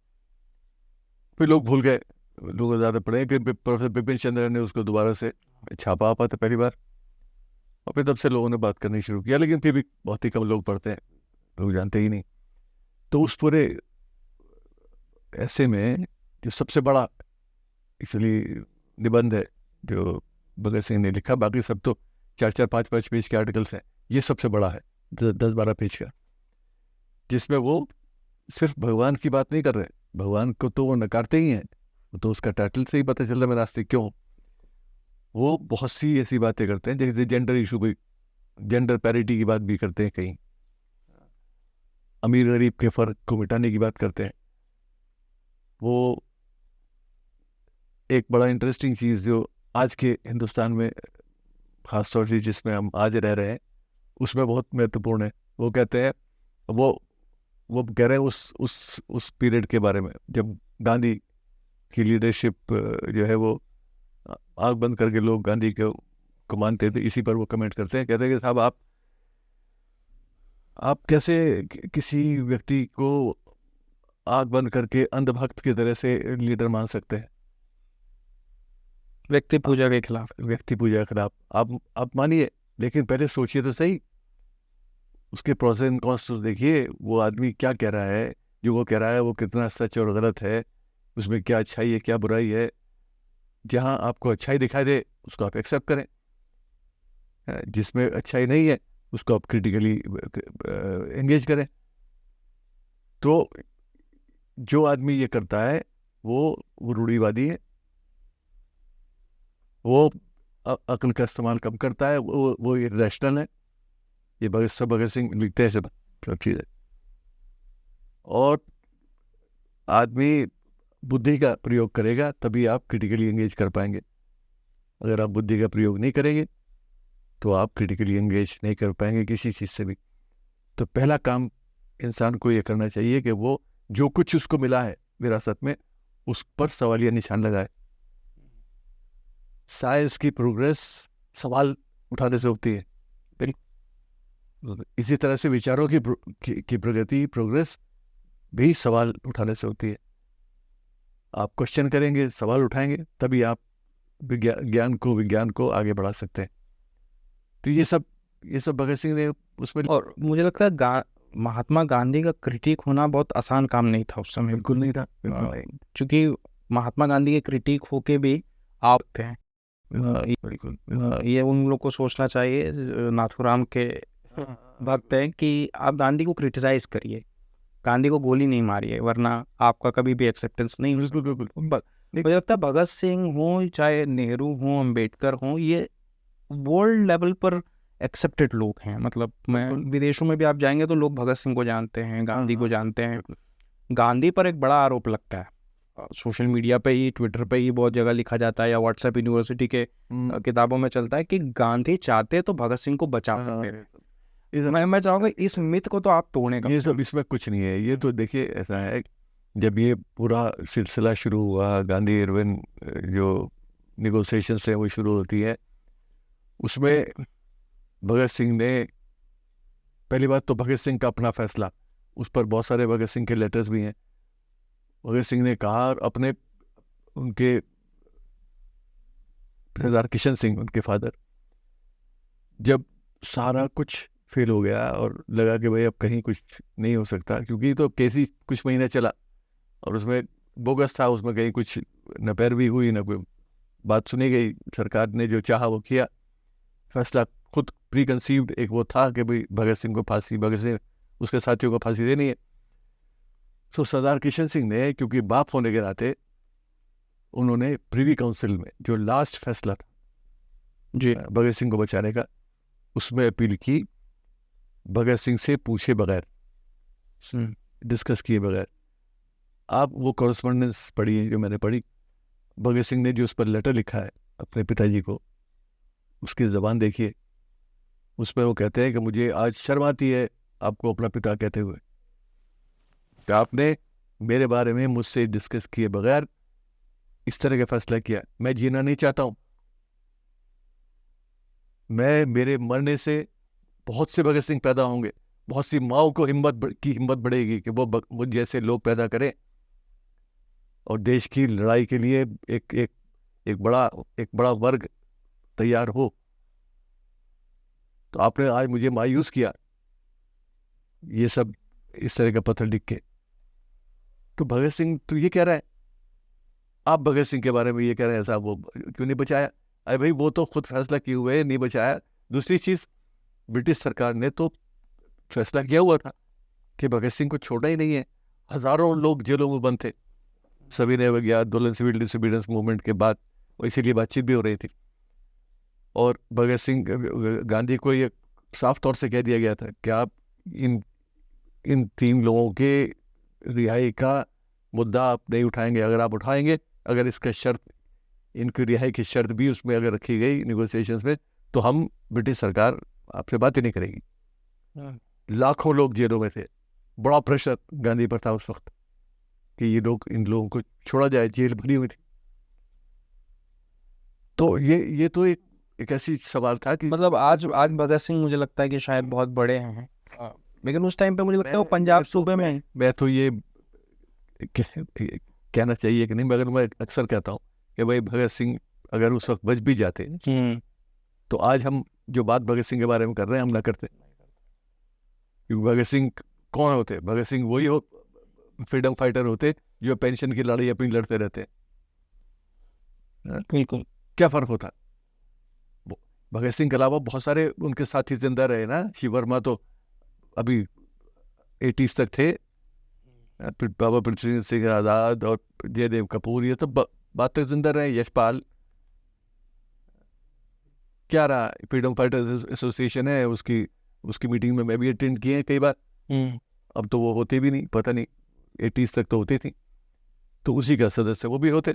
फिर लोग भूल गए, लोग ज़्यादा पढ़े, फिर प्रोफेसर बिपिन चंद्र ने उसको दोबारा से छापा था पहली बार, और फिर तब से लोगों ने बात करनी शुरू किया, लेकिन फिर भी बहुत ही कम लोग पढ़ते हैं, लोग जानते ही नहीं। तो उस पूरे ऐसे में जो सबसे बड़ा एक्चुअली निबंध है जो भगत सिंह ने लिखा, बाकी सब तो 4-4, 5-5 पेज के आर्टिकल्स हैं, ये सबसे बड़ा है 10-12 पेज का, जिसमें वो सिर्फ भगवान की बात नहीं कर रहे। भगवान को तो वो नकारते ही हैं, तो उसका टाइटल से ही पता चल रहा है मैं नास्तिक क्यों। वो बहुत सी ऐसी बातें करते हैं, जैसे जेंडर इशू भी, जेंडर पैरिटी की बात भी करते हैं, कहीं अमीर गरीब के फर्क को मिटाने की बात करते हैं। वो एक बड़ा इंटरेस्टिंग चीज़ जो आज के हिंदुस्तान में ख़ास तौर से जिसमें हम आज रह रहे हैं, उसमें बहुत महत्वपूर्ण है। वो कहते हैं, वो कह रहे हैं उस पीरियड के बारे में जब गांधी की लीडरशिप जो है वो आँख बंद करके लोग गांधी को मानते थे। इसी पर वो कमेंट करते हैं, कहते हैं कि साहब आप कैसे किसी व्यक्ति को आँख बंद करके अंधभक्त की तरह से लीडर मान सकते हैं, व्यक्ति पूजा के खिलाफ। आप मानिए, लेकिन पहले सोचिए तो सही, उसके प्रोस एंड कॉन्स देखिए, वो आदमी क्या कह रहा है, जो वो कह रहा है वो कितना सच और गलत है, उसमें क्या अच्छाई है क्या बुराई है। जहाँ आपको अच्छाई दिखाई दे उसको आप एक्सेप्ट करें, जिसमें अच्छाई नहीं है उसको आप क्रिटिकली एंगेज करें। तो जो आदमी ये करता है वो रूढ़िवादी है, वो अक्ल का इस्तेमाल कम करता है, वो इरेशनल है। ये भगत सिंह लिखते हैं सब चीज़ें। और आदमी बुद्धि का प्रयोग करेगा तभी आप क्रिटिकली एंगेज कर पाएंगे। अगर आप बुद्धि का प्रयोग नहीं करेंगे तो आप क्रिटिकली एंगेज नहीं कर पाएंगे किसी चीज़ से भी। तो पहला काम इंसान को ये करना चाहिए कि वो जो कुछ उसको मिला है विरासत में उस पर सवालिया निशान लगाए। साइंस की प्रोग्रेस सवाल उठाने से होती है, इसी तरह से विचारों की प्रगति प्रोग्रेस भी सवाल उठाने से होती है। आप क्वेश्चन करेंगे, सवाल उठाएंगे, तभी आप विज्ञान को आगे बढ़ा सकते हैं। तो ये सब भगत सिंह ने उसमें। और मुझे लगता है महात्मा गांधी का क्रिटिक होना बहुत आसान काम नहीं था उस समय। बिल्कुल नहीं था, क्योंकि महात्मा गांधी के क्रिटिक होके भी आप थे। बिल्कुल ये उन लोग को सोचना चाहिए नाथूराम के भक्त हैं कि आप गांधी को क्रिटिसाइज करिए, गांधी को गोली नहीं मारिए, वरना आपका कभी भी एक्सेप्टेंस नहीं। बिल्कुल मुझे लगता है भगत सिंह हो चाहे नेहरू हो अम्बेडकर हो, ये वर्ल्ड लेवल पर एक्सेप्टेड लोग हैं। मतलब मैं विदेशों में भी आप जाएंगे तो लोग भगत सिंह को जानते हैं, गांधी को जानते हैं। गांधी पर एक बड़ा आरोप लगता है, सोशल मीडिया पे ही, ट्विटर पे ही बहुत जगह लिखा जाता है, या व्हाट्सएप यूनिवर्सिटी के किताबों में चलता है कि गांधी चाहते तो भगत सिंह को बचा सकते थे। मैं चाहूँगा इस मिथ को तो आप तोड़ने का। ये सब इसमें कुछ नहीं है। ये तो देखिए ऐसा है, जब ये पूरा सिलसिला शुरू हुआ, गांधी इरविन जो निगोसिएशन है वो शुरू होती है, उसमें भगत सिंह ने, पहली बात तो भगत सिंह का अपना फैसला, उस पर बहुत सारे भगत सिंह के लेटर्स भी हैं। भगत सिंह ने कहा, उनके सरदार किशन सिंह, उनके फादर, जब सारा कुछ फेल हो गया और लगा कि भाई अब कहीं कुछ नहीं हो सकता, क्योंकि तो केस ही कुछ महीने चला और उसमें बोगस था, उसमें कहीं कुछ न पैरवी हुई न कोई बात सुनी गई, सरकार ने जो चाहा वो किया, फैसला खुद प्री कंसीव्ड एक वो था कि भाई भगत सिंह को फांसी, भगत सिंह उसके साथियों को फांसी देनी है। तो सरदार किशन सिंह ने, क्योंकि बाप होने के नाते, उन्होंने प्रिवी काउंसिल में जो लास्ट फैसला था जी भगत सिंह को बचाने का, उसमें अपील की भगत सिंह से पूछे बगैर, डिस्कस किए बगैर। आप वो कॉरेस्पॉन्डेंस पढ़िए जो मैंने पढ़ी, भगत सिंह ने जो उस पर लेटर लिखा है अपने पिताजी को, उसकी ज़बान देखिए। उसमें वो कहते हैं कि मुझे आज शर्म आती है आपको अपना पिता कहते हुए कि आपने मेरे बारे में मुझसे डिस्कस किए बगैर इस तरह का फैसला किया। मैं जीना नहीं चाहता हूँ, मेरे मरने से बहुत से भगत सिंह पैदा होंगे, बहुत सी माओ को हिम्मत बढ़ेगी कि वो मुझ जैसे लोग पैदा करें और देश की लड़ाई के लिए एक बड़ा वर्ग तैयार हो। तो आपने आज मुझे मायूस किया, ये सब इस तरह का पत्र लिख के। तो भगत सिंह तो ये कह रहा है, आप भगत सिंह के बारे में ये कह रहे हैं ऐसा, वो क्यों नहीं बचाया? अरे भाई, वो तो खुद फैसला किए हुए नहीं बचाया। दूसरी चीज, ब्रिटिश सरकार ने तो फैसला किया हुआ था कि भगत सिंह को छोड़ना ही नहीं है। हजारों लोग जेलों में बंद थे, सभी ने गया आंदोलन, सिविल डिसोबीडियंस मूवमेंट के बाद, इसीलिए बातचीत भी हो रही थी। और भगत सिंह, गांधी को ये साफ तौर से कह दिया गया था कि आप इन 3 लोगों के रिहाई का मुद्दा आप नहीं उठाएंगे। अगर आप उठाएंगे, अगर इसका शर्त, इनकी रिहाई की शर्त भी उसमें अगर रखी गई निगोसिएशंस में, तो हम, ब्रिटिश सरकार आपसे बात ही नहीं करेगी। लाखों लोग जेलों में थे, बड़ा प्रेशर गांधी पर था उस वक्त कि इन लोगों को छोड़ा जाए, जेल भरी हुई थी। तो ये तो एक ऐसी सवाल था कि मतलब आज भगत सिंह मुझे लगता है कि शायद बहुत बड़े हैं, लेकिन उस टाइम पे मुझे लगता है वो पंजाब सूबे में। मैं तो ये कहना चाहिए कि नहीं, मगर मैं अक्सर कहता हूँ कि भाई भगत सिंह अगर उस वक्त बच भी जाते तो आज हम जो बात भगत सिंह के बारे में कर रहे हैं हम ना करते। क्योंकि भगत सिंह कौन होते? भगत सिंह वही फ्रीडम फाइटर होते जो पेंशन की लड़ाई अपनी लड़ते रहते। बिल्कुल, क्या फर्क होता? भगत सिंह के अलावा बहुत सारे उनके साथी जिंदा रहे ना। शिव वर्मा तो अभी 80s तक थे, फिर बाबा पृथ्वी सिंह आज़ाद और जयदेव कपूर, ये सब बात तक जिंदा रहे। यशपाल, क्या रहा, फ्रीडम फाइटर्स एसोसिएशन है, उसकी मीटिंग में मैं भी अटेंड किए हैं कई बार। अब तो वो होते भी नहीं, पता नहीं, 80s तक तो होती थी। तो उसी का सदस्य वो भी होते।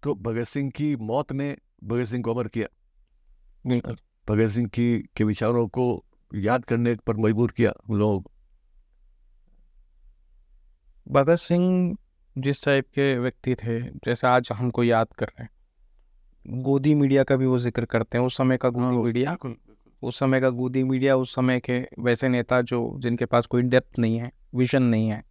तो भगत सिंह की मौत ने भगत सिंह को अमर किया, बिल्कुल। भगत सिंह की के विचारों को याद करने पर मजबूर किया हम लोगों को। भगत सिंह जिस टाइप के व्यक्ति थे, जैसे आज हमको याद कर रहे हैं, गोदी मीडिया का भी वो जिक्र करते हैं। उस समय का गोदी मीडिया, उस समय का गोदी मीडिया, उस समय के वैसे नेता जो जिनके पास कोई डेप्थ नहीं है, विजन नहीं है,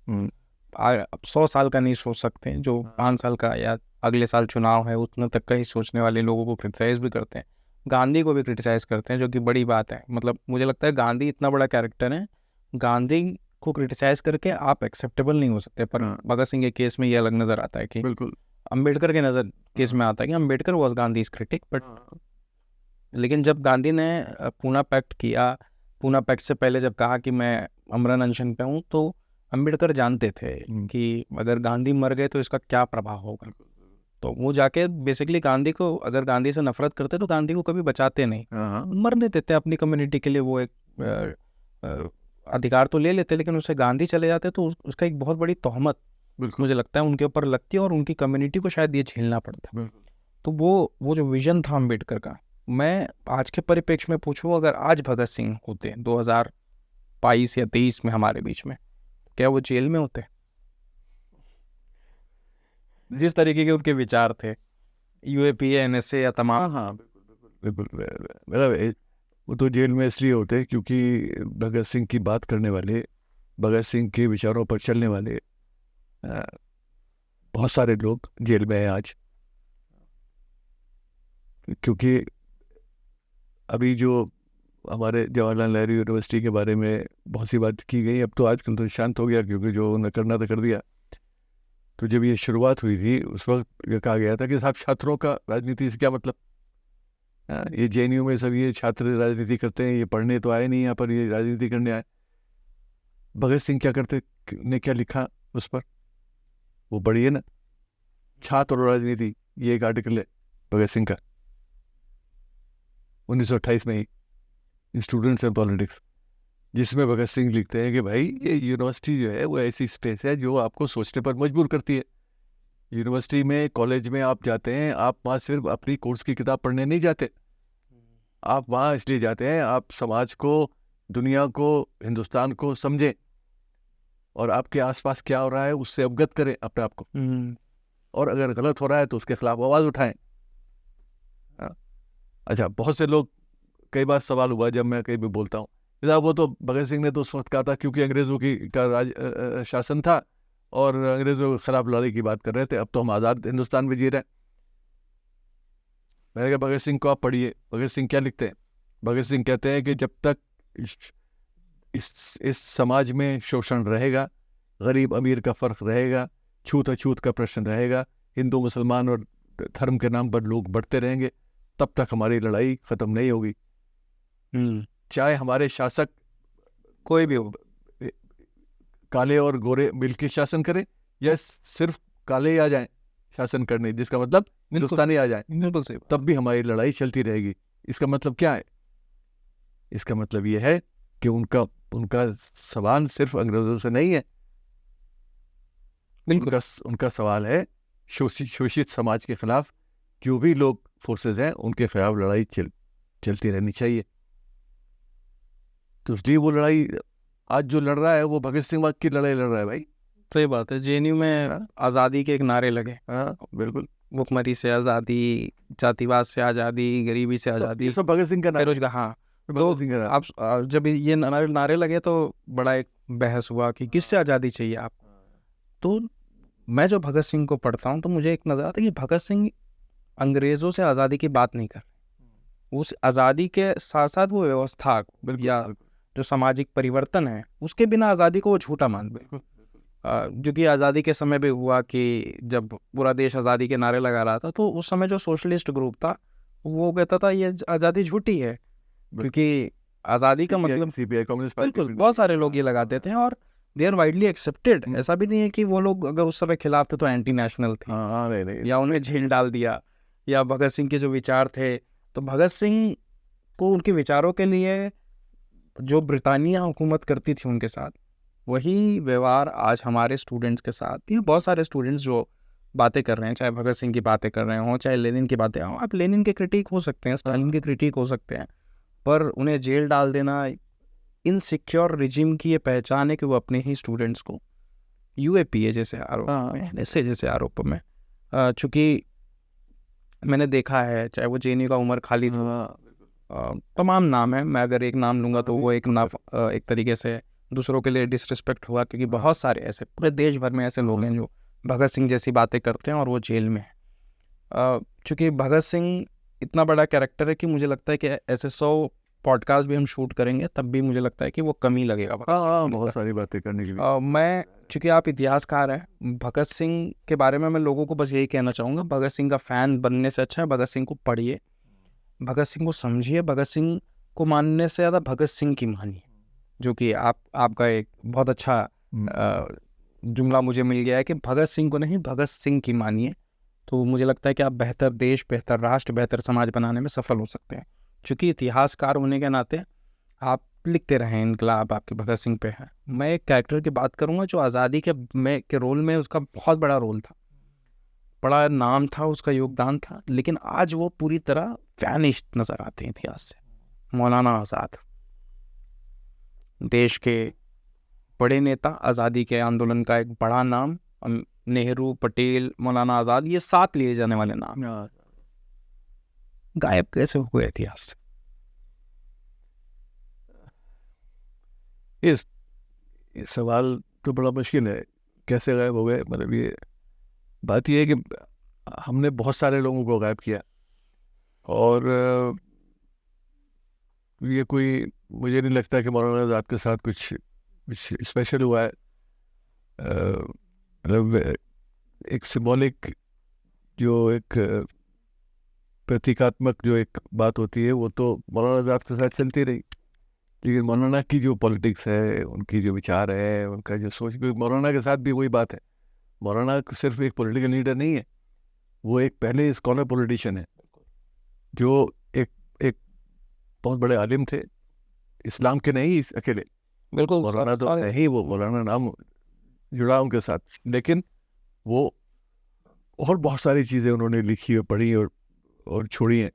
अब 100 साल का नहीं सोच सकते, जो 5 साल का या अगले साल चुनाव है उतने तक का ही सोचने वाले लोगों को क्रिटिसाइज भी करते हैं। गांधी को भी क्रिटिसाइज करते हैं, जो कि बड़ी बात है। मतलब मुझे लगता है गांधी इतना बड़ा कैरेक्टर है, गांधी को क्रिटिसाइज करके आप एक्सेप्टेबल नहीं हो सकते। पर भगत सिंह के केस में ये अलग नजर आता है कि बिल्कुल अम्बेडकर के नजर केस में आता है कि Ambedkar was Gandhi's critic, but लेकिन जब गांधी ने पूना पैक्ट किया, पूना पैक्ट से पहले जब कहा कि मैं अमरन अनशन पे हूँ, तो अम्बेडकर जानते थे कि अगर गांधी मर गए तो इसका क्या प्रभाव होगा। तो वो जाके बेसिकली गांधी को, अगर गांधी से नफरत करते तो गांधी को कभी बचाते नहीं, मरने देते अपनी कम्युनिटी के लिए। वो एक अधिकार तो ले लेते, लेकिन उससे गांधी चले जाते तो उसका एक बहुत बड़ी तोहमत मुझे लगता है उनके ऊपर लगती है, और उनकी कम्युनिटी को शायद ये झेलना पड़ता। तो वो जो विजन था अम्बेडकर का, मैं आज के परिप्रेक्ष्य में पूछूं, अगर आज भगत सिंह होते 2022 या 23 में हमारे बीच में, क्या वो जेल में होते? जिस तरीके के उनके विचार थे, यूएपीए, एनएसए या तमाम, हाँ बिल्कुल, मतलब वो तो जेल में इसलिए होते क्योंकि भगत सिंह की बात करने वाले, भगत सिंह के विचारों पर चलने वाले बहुत सारे लोग जेल में हैं आज। क्योंकि अभी जो हमारे जवाहरलाल नेहरू यूनिवर्सिटी के बारे में बहुत सी बात की गई, अब तो आजकल तो शांत हो गया, क्योंकि जो उन्हें करना था कर दिया। तो जब ये शुरुआत हुई थी उस वक्त ये कहा गया था कि साहब छात्रों का राजनीति से क्या मतलब, ये जेएनयू में सब ये छात्र राजनीति करते हैं, ये पढ़ने तो आए नहीं यहाँ पर, ये राजनीति करने आए। भगत सिंह क्या करते ने क्या लिखा उस पर, वो पढ़िए ना, छात्र और राजनीति, ये एक आर्टिकल है भगत सिंह का 1928 में ही, स्टूडेंट्स एंड पॉलिटिक्स, जिसमें भगत सिंह लिखते हैं कि भाई ये यूनिवर्सिटी जो है वो ऐसी स्पेस है जो आपको सोचने पर मजबूर करती है। यूनिवर्सिटी में, कॉलेज में आप जाते हैं, आप वहाँ सिर्फ अपनी कोर्स की किताब पढ़ने नहीं जाते, आप वहाँ इसलिए जाते हैं आप समाज को, दुनिया को, हिंदुस्तान को समझें और आपके आसपास क्या हो रहा है उससे अवगत करें अपने आप को, और अगर गलत हो रहा है तो उसके खिलाफ आवाज़ उठाएं। अच्छा, बहुत से लोग, कई बार सवाल हुआ जब मैं कहीं भी बोलता हूँ, वो तो भगत सिंह ने तो उस वक्त कहा था क्योंकि अंग्रेज़ों की का राज शासन था और अंग्रेज़ों के खिलाफ लड़ाई की बात कर रहे थे, अब तो हम आज़ाद हिंदुस्तान में जी रहे हैं। मैंने कहा भगत सिंह को आप पढ़िए, भगत सिंह क्या लिखते हैं। भगत सिंह कहते हैं कि जब तक इस समाज में शोषण रहेगा, गरीब अमीर का फ़र्क रहेगा, छूत अछूत का प्रश्न रहेगा, हिंदू मुसलमान और धर्म के नाम पर लोग बढ़ते रहेंगे, तब तक हमारी लड़ाई ख़त्म नहीं होगी। चाहे हमारे शासक कोई भी हो, काले और गोरे मिलकर शासन करें या सिर्फ काले ही आ जाएं शासन करने, जिसका मतलब हिंदुस्तानी आ जाएं, बिल्कुल सही, तब भी हमारी लड़ाई चलती रहेगी। इसका मतलब क्या है? इसका मतलब यह है कि उनका सवाल सिर्फ अंग्रेजों से नहीं है, उनका सवाल है शोषित समाज के खिलाफ जो भी लोग फोर्सेस हैं उनके खिलाफ लड़ाई चलती रहनी चाहिए। तो इसलिए वो लड़ाई आज जो लड़ रहा है वो भगत सिंह की लड़ाई लड़ रहा है भाई। सही बात है। जेएनयू में आज़ादी के एक नारे लगे, बिल्कुल, भुखमरी से आज़ादी, जातिवाद से आज़ादी, गरीबी से आज़ादी, सब भगत सिंह का नारा। हाँ, तो आप जब ये नारे लगे तो बड़ा एक बहस हुआ कि किससे आज़ादी चाहिए आपको। तो मैं जो भगत सिंह को पढ़ता हूँ तो मुझे एक नज़र आता है कि भगत सिंह अंग्रेज़ों से आज़ादी की बात नहीं कर रहे, उस आज़ादी के साथ साथ वो व्यवस्था या जो सामाजिक परिवर्तन है उसके बिना आज़ादी को वो झूठा मानते। जो कि आज़ादी के समय भी हुआ कि जब पूरा देश आज़ादी के नारे लगा रहा था तो उस समय जो सोशलिस्ट ग्रुप था वो कहता था ये आज़ादी झूठी है, क्योंकि आज़ादी का मतलब बिल्कुल बहुत सारे लोग ये लगाते थे और दे आर वाइडली एक्सेप्टेड। ऐसा भी नहीं है कि वो लोग अगर उस समय खिलाफ थे तो एंटी नेशनल थे, नहीं। या उन्हें जेल डाल दिया, या भगत सिंह के जो विचार थे, तो भगत सिंह को उनके विचारों के लिए जो ब्रिटानिया हुकूमत करती थी उनके साथ, वही व्यवहार आज हमारे स्टूडेंट्स के साथ, ये बहुत सारे स्टूडेंट्स जो बातें कर रहे हैं, चाहे भगत सिंह की बातें कर रहे हों, चाहे लेनिन की बातें हों, आप लेनिन के क्रिटिक हो सकते हैं, स्टालिन के क्रिटिक हो सकते हैं, पर उन्हें जेल डाल देना इनसिक्योर रिजिम की ये पहचान है कि वो अपने ही स्टूडेंट्स को यूएपीए जैसे आरोप में, ऐसे जैसे आरोप में, चूँकि मैंने देखा है, चाहे वो जेएनयू का उमर खालिद, तमाम नाम है, मैं अगर एक नाम लूँगा तो वो एक तरीके से दूसरों के लिए डिसरिस्पेक्ट हुआ, क्योंकि बहुत सारे ऐसे पूरे देश भर में ऐसे लोग हैं जो भगत सिंह जैसी बातें करते हैं और वो जेल में है। चूँकि भगत सिंह इतना बड़ा कैरेक्टर है कि मुझे लगता है कि ऐसे 100 पॉडकास्ट भी हम शूट करेंगे तब भी मुझे लगता है कि वो कम ही लगेगा भगत सिंह। बहुत सारी बातें करने के लिए। मैं, चूँकि आप इतिहासकार हैं, भगत सिंह के बारे में मैं लोगों को बस यही कहना चाहूँगा, भगत सिंह का फ़ैन बनने से अच्छा है भगत सिंह को पढ़िए, भगत सिंह को समझिए, भगत सिंह को मानने से ज़्यादा भगत सिंह की मानिए, जो कि आपका एक बहुत अच्छा जुमला मुझे मिल गया है कि भगत सिंह को नहीं, भगत सिंह की मानिए, तो मुझे लगता है कि आप बेहतर देश, बेहतर राष्ट्र, बेहतर समाज बनाने में सफल हो सकते हैं। चूँकि इतिहासकार होने के नाते आप लिखते रहें, इनकलाब आपके भगत सिंह पे है। मैं एक कैरेक्टर की बात करूँगा जो आज़ादी के रोल में उसका बहुत बड़ा रोल था, बड़ा नाम था, उसका योगदान था, लेकिन आज वो पूरी तरह वैनिश्ड नज़र आते हैं इतिहास से। मौलाना आज़ाद, देश के बड़े नेता, आज़ादी के आंदोलन का एक बड़ा नाम, नेहरू, पटेल, मौलाना आज़ाद, ये साथ लिए जाने वाले नाम गायब कैसे हुए इतिहास से? इस सवाल तो बड़ा मुश्किल है, कैसे गायब हो गए। मतलब ये बात ये है कि हमने बहुत सारे लोगों को गायब किया, और ये कोई, मुझे नहीं लगता कि मौलाना आज़ाद के साथ कुछ स्पेशल हुआ है। मतलब एक सिंबॉलिक, जो एक प्रतीकात्मक जो एक बात होती है, वो तो मौलाना आज़ाद के साथ चलती रही, लेकिन मौलाना की जो पॉलिटिक्स है, उनकी जो विचार है, उनका जो सोच, मौलाना के साथ भी वही बात है। मौलाना सिर्फ एक पॉलिटिकल लीडर नहीं है, वो एक पहले स्कॉलर पॉलिटिशियन है, जो एक बहुत बड़े आलिम थे, इस्लाम के नहीं अकेले, बिल्कुल मौलाना तो है ही, वो मौलाना नाम जुड़ा उनके साथ, लेकिन वो और बहुत सारी चीज़ें उन्होंने लिखी और पढ़ी और छोड़ी हैं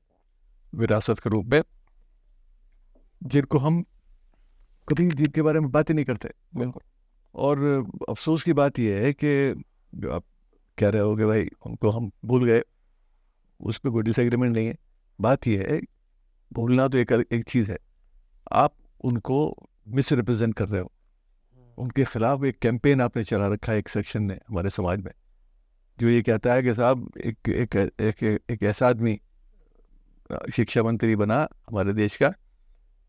विरासत के रूप में, जिनको हम कभी जिनके बारे में बात ही नहीं करते। बिल्कुल। और अफसोस की बात यह है कि जो आप कह रहे हो कि भाई उनको हम भूल गए, उस पर कोई डिसएग्रीमेंट नहीं है। बात यह है, भूलना तो एक चीज़ है, आप उनको मिस रिप्रेजेंट कर रहे हो, उनके खिलाफ एक कैंपेन आपने चला रखा है एक सेक्शन ने हमारे समाज में, जो ये कहता है कि साहब एक ऐसा आदमी शिक्षा मंत्री बना हमारे देश का,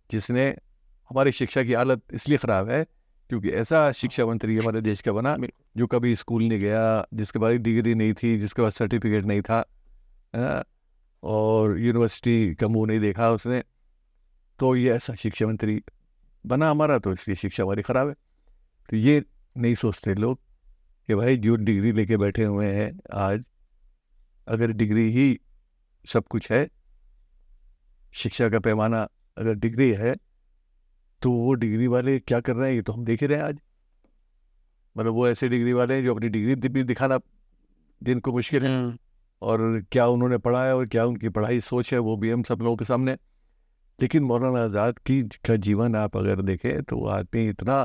जिसने हमारी शिक्षा की हालत इसलिए ख़राब है क्योंकि ऐसा शिक्षा मंत्री हमारे देश का बना जो कभी स्कूल नहीं गया, जिसके पास डिग्री नहीं थी, जिसके पास सर्टिफिकेट नहीं था, और यूनिवर्सिटी का मुँह नहीं देखा उसने, तो ये ऐसा शिक्षा मंत्री बना हमारा, तो इसलिए शिक्षा हमारी ख़राब है। तो ये नहीं सोचते लोग कि भाई जो डिग्री लेके बैठे हुए हैं आज, अगर डिग्री ही सब कुछ है, शिक्षा का पैमाना अगर डिग्री है, तो वो डिग्री वाले क्या कर रहे हैं ये तो हम देख ही रहे हैं आज। मतलब वो ऐसे डिग्री वाले हैं जो अपनी डिग्री भी दिखाना जिनको मुश्किल है, और क्या उन्होंने पढ़ा है और क्या उनकी पढ़ाई सोच है, वो भी हम सब लोगों के सामने। लेकिन मौलाना आज़ाद का जीवन आप अगर देखें तो वो आदमी इतना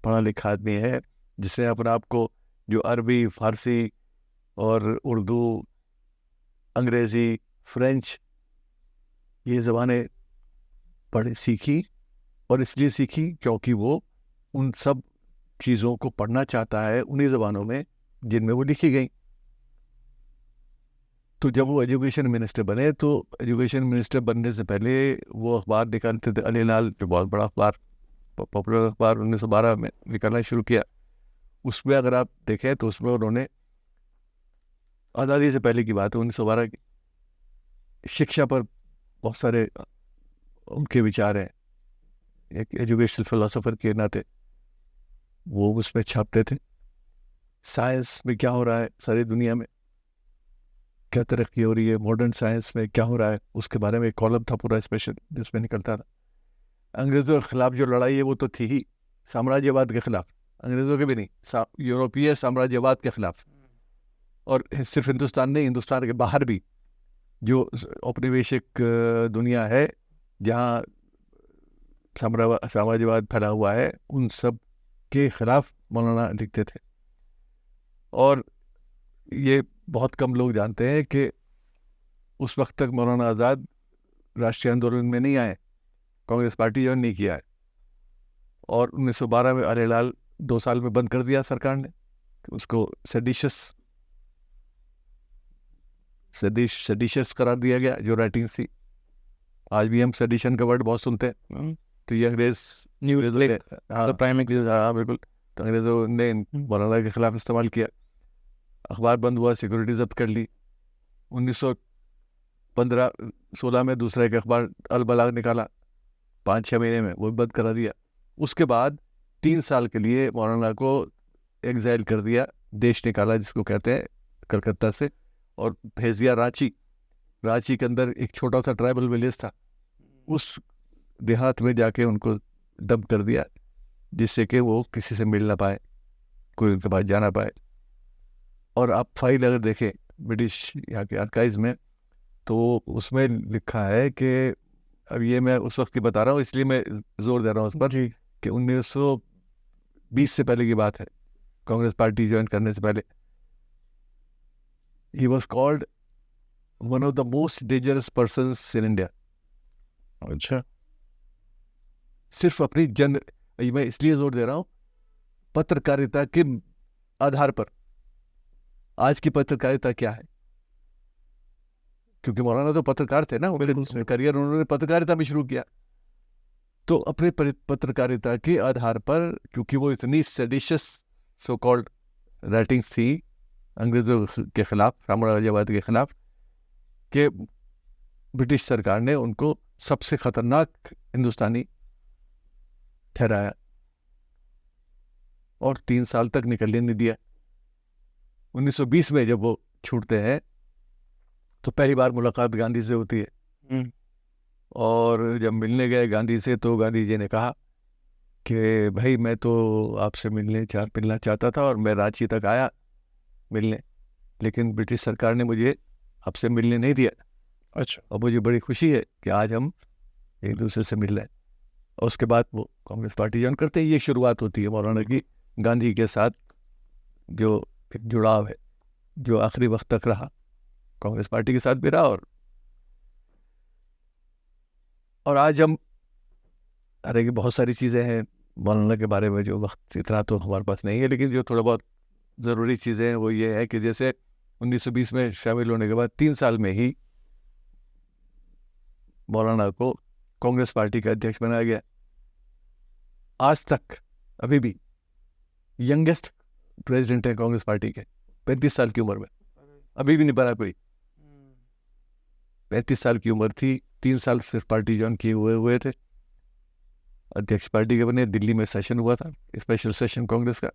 पढ़ा लिखा आदमी है, जिसने अपने आप को जो अरबी, फारसी और उर्दू, अंग्रेज़ी, फ्रेंच, ये ज़बानें पढ़ी सीखी, और इसलिए सीखी क्योंकि वो उन सब चीज़ों को पढ़ना चाहता है उन्हीं ज़बानों में जिनमें वो लिखी गई। तो जब वो एजुकेशन मिनिस्टर बने, तो एजुकेशन मिनिस्टर बनने से पहले वो अखबार निकालते थे, अली लाल, जो बहुत बड़ा अखबार, पॉपुलर अखबार 1912 में निकालना शुरू किया। उसमें अगर आप देखें तो उसमें उन्होंने, आज़ादी से पहले की बात है 1912 की, शिक्षा पर बहुत सारे उनके विचार हैं, एक एजुकेशनल फिलोसोफर के नाते वो उसमें छापते थे। साइंस में क्या हो रहा है सारी दुनिया में, क्या तरक्की हो रही है, मॉडर्न साइंस में क्या हो रहा है, उसके बारे में एक कॉलम था पूरा स्पेशल जिसमें निकलता था। अंग्रेज़ों के खिलाफ जो लड़ाई है वो तो थी ही, साम्राज्यवाद के खिलाफ। अंग्रेज़ों के भी नहीं, यूरोपीय साम्राज्यवाद के खिलाफ। और सिर्फ हिंदुस्तान नहीं, हिंदुस्तान के बाहर भी जो औपनिवेशिक दुनिया है जहाँ साम्राज्यवाद फैला हुआ है, उन सब के खिलाफ मौलाना लिखते थे। और ये बहुत कम लोग जानते हैं कि उस वक्त तक मौलाना आज़ाद राष्ट्रीय आंदोलन में नहीं आए, कांग्रेस पार्टी ज्वाइन नहीं किया है। और 1912 में अरेलाल 2 साल में बंद कर दिया सरकार ने, उसको सेडिशियस करार दिया गया, जो राइटिंग्स थी। आज भी हम सेडिशन का वर्ड बहुत सुनते हैं, तो ये अंग्रेज हाँ बिल्कुल, तो अंग्रेजों ने मौलाना के खिलाफ इस्तेमाल किया। अखबार बंद हुआ, सिक्योरिटी जब्त कर ली। 1915-16 में दूसरा एक अखबार अल बलाग निकाला, 5-6 महीने में वो बंद करा दिया। उसके बाद 3 साल के लिए मौलाना को एग्जाइल कर दिया, देश निकाला जिसको कहते हैं, कलकत्ता से, और भेज दिया रांची। रांची के अंदर एक छोटा सा ट्राइबल विलेज था, उस देहात में जाके उनको डंप कर दिया, जिससे कि वो किसी से मिल ना पाए, कोई उनके पास जा ना पाए। और आप फाइल अगर देखें ब्रिटिश यहाँ के आर्काइव्स में, तो उसमें लिखा है कि, अब ये मैं उस वक्त की बता रहा हूँ इसलिए मैं जोर दे रहा हूँ उस पर, कि 1920 से पहले की बात है, कांग्रेस पार्टी ज्वाइन करने से पहले। He was called one of the most dangerous persons in India. अच्छा, सिर्फ अपनी मैं इसलिए जोर दे रहा हूँ, पत्रकारिता के आधार पर। आज की पत्रकारिता क्या है? क्योंकि मौलाना तो पत्रकार थे ना, उनके करियर उन्होंने पत्रकारिता में शुरू किया। तो अपने पत्रकारिता के आधार पर, क्योंकि वो इतनी सेडिशियस सो कॉल्ड राइटिंग्स थी अंग्रेजों के खिलाफ, साम्राज्यवाद के खिलाफ, कि ब्रिटिश सरकार ने उनको सबसे खतरनाक हिंदुस्तानी ठहराया और 3 साल तक निकलने नहीं दिया। 1920 में जब वो छूटते हैं तो पहली बार मुलाकात गांधी से होती है। और जब मिलने गए गांधी से, तो गांधी जी ने कहा कि भाई मैं तो आपसे मिलना चाहता था और मैं रांची तक आया मिलने, लेकिन ब्रिटिश सरकार ने मुझे आपसे मिलने नहीं दिया। अच्छा, और मुझे बड़ी खुशी है कि आज हम एक दूसरे से मिल रहे हैं। और उसके बाद वो कांग्रेस पार्टी ज्वाइन करते हैं। ये शुरुआत होती है मौलाना की गांधी के साथ जो एक जुड़ाव है, जो आखिरी वक्त तक रहा, कांग्रेस पार्टी के साथ भी रहा। और आज हम, अरे बहुत सारी चीज़ें हैं मौलाना के बारे में, जो वक्त इतना तो हमारे पास नहीं है, लेकिन जो थोड़ा बहुत ज़रूरी चीज़ें हैं वो ये है कि जैसे 1920 में शामिल होने के बाद 3 साल में ही मौलाना को कांग्रेस पार्टी का अध्यक्ष बनाया गया। आज तक अभी भी यंगेस्ट प्रेसिडेंट है कांग्रेस पार्टी के, 35 साल की उम्र में, अभी भी नहीं बना कोई। 35 साल की उम्र थी, 3 साल सिर्फ पार्टी ज्वाइन किए हुए थे, अध्यक्ष पार्टी के बने। दिल्ली में सेशन हुआ था, स्पेशल सेशन कांग्रेस का,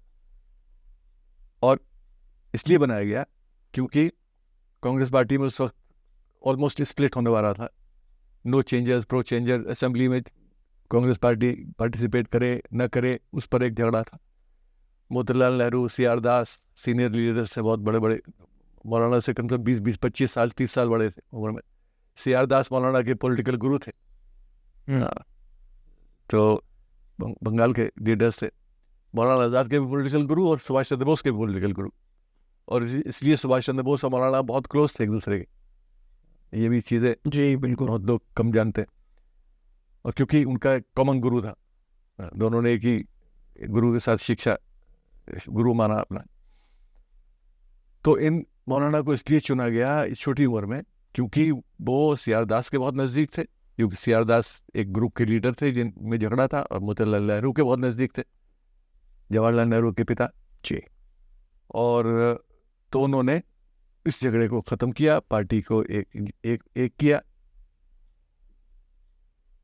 और इसलिए बनाया गया क्योंकि कांग्रेस पार्टी में उस वक्त ऑलमोस्ट स्प्लिट होने वाला था। No changers, pro changers, assembly में कांग्रेस पार्टी पार्टिसिपेट करे न करे, उस पर एक झगड़ा था। मोतीलाल नेहरू, सीआर दास सीनियर लीडर्स से बहुत बड़े बड़े, मौलाना से कम से कम 20, 25 साल, 30 साल बड़े थे उम्र में। सीआर दास मौलाना के पॉलिटिकल गुरु थे। तो बंगाल के लीडर्स थे, मौलाना आज़ाद के भी पॉलिटिकल गुरु और सुभाष चंद्र बोस के भी पॉलिटिकल गुरु। और इसलिए सुभाष चंद्र बोस और मौलाना बहुत क्लोज थे एक दूसरे के। ये भी चीज़ें जी बिल्कुल, बहुत लोग कम जानते हैं। और क्योंकि उनका कॉमन गुरु था, दोनों ने एक ही गुरु के साथ शिक्षा, गुरु माना अपना। तो इन मौलाना को इसलिए चुना गया इस छोटी उम्र में क्योंकि वो सीआर दास के बहुत नज़दीक थे, क्योंकि सीआर दास एक ग्रुप के लीडर थे जिनमें झगड़ा था, और मोतीलाल नेहरू के बहुत नज़दीक थे, जवाहरलाल नेहरू के पिता जी। और तो उन्होंने इस झगड़े को ख़त्म किया, पार्टी को एक किया।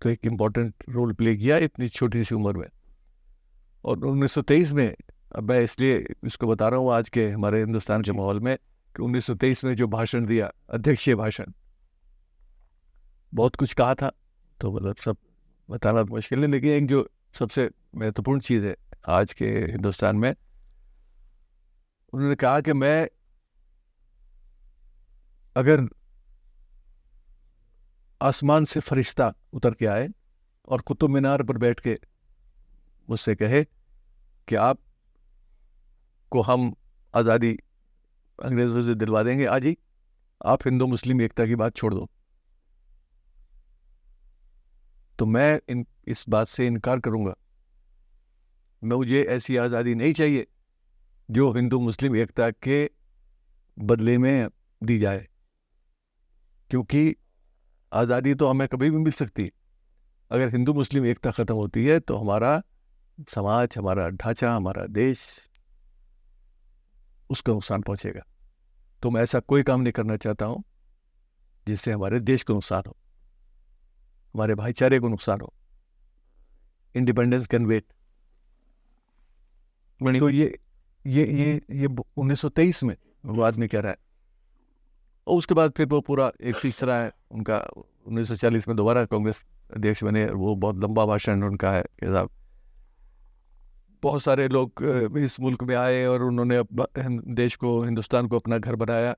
तो एक इम्पॉर्टेंट रोल प्ले किया इतनी छोटी सी उम्र में। और 1923 में, अब मैं इसलिए इसको बता रहा हूँ आज के हमारे हिंदुस्तान के माहौल में, कि 1923 में जो भाषण दिया, अध्यक्षीय भाषण, बहुत कुछ कहा था, तो मतलब सब बताना तो मुश्किल है, लेकिन एक जो सबसे महत्वपूर्ण चीज़ है आज के हिंदुस्तान में, उन्होंने कहा कि मैं अगर आसमान से फरिश्ता उतर के आए और कुतुब मीनार पर बैठ के मुझसे कहे कि आप को हम आज़ादी अंग्रेज़ों से दिलवा देंगे आज ही, आप हिंदू मुस्लिम एकता की बात छोड़ दो, तो मैं इस बात से इनकार करूंगा। मुझे ऐसी आज़ादी नहीं चाहिए जो हिंदू मुस्लिम एकता के बदले में दी जाए, क्योंकि आज़ादी तो हमें कभी भी मिल सकती है। अगर हिंदू मुस्लिम एकता ख़त्म होती है तो हमारा समाज, हमारा ढांचा, हमारा देश, उसका नुकसान पहुंचेगा। तो मैं ऐसा कोई काम नहीं करना चाहता हूं जिससे हमारे देश को नुकसान हो, हमारे भाईचारे को नुकसान हो। Independence can wait. तो ये 1923 में वो आदमी कह रहा है, और उसके बाद फिर वो पूरा एक तीसरा है उनका, 1940 में दोबारा कांग्रेस अध्यक्ष बने। वो बहुत लंबा भाषण उनका है कि साहब बहुत सारे लोग इस मुल्क में आए और उन्होंने देश को, हिंदुस्तान को अपना घर बनाया,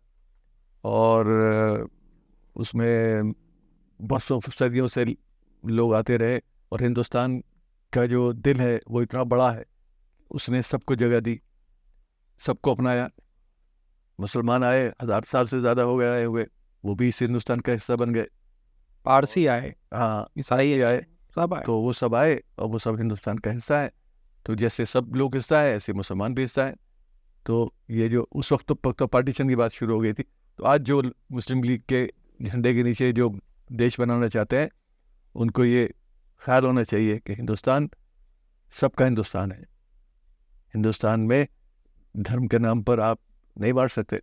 और उसमें बरसों सदियों से लोग आते रहे, और हिंदुस्तान का जो दिल है वो इतना बड़ा है, उसने सबको जगह दी, सबको अपनाया। मुसलमान आए, 1000 साल से ज़्यादा हो गए आए हुए, वो भी इस हिंदुस्तान का हिस्सा बन गए। पारसी आए, हाँ, ईसाई आए, सब आए, तो वो सब आए और वो सब हिंदुस्तान का हिस्सा है। तो जैसे सब लोग हिस्सा है, ऐसे मुसलमान भी हिस्सा है। तो ये जो उस वक्त तो पार्टीशन की बात शुरू हो गई थी। तो आज जो मुस्लिम लीग के झंडे के नीचे जो देश बनाना चाहते हैं, उनको ये ख्याल होना चाहिए कि हिंदुस्तान सबका हिंदुस्तान है। हिंदुस्तान में धर्म के नाम पर आप नहीं बांट सकते।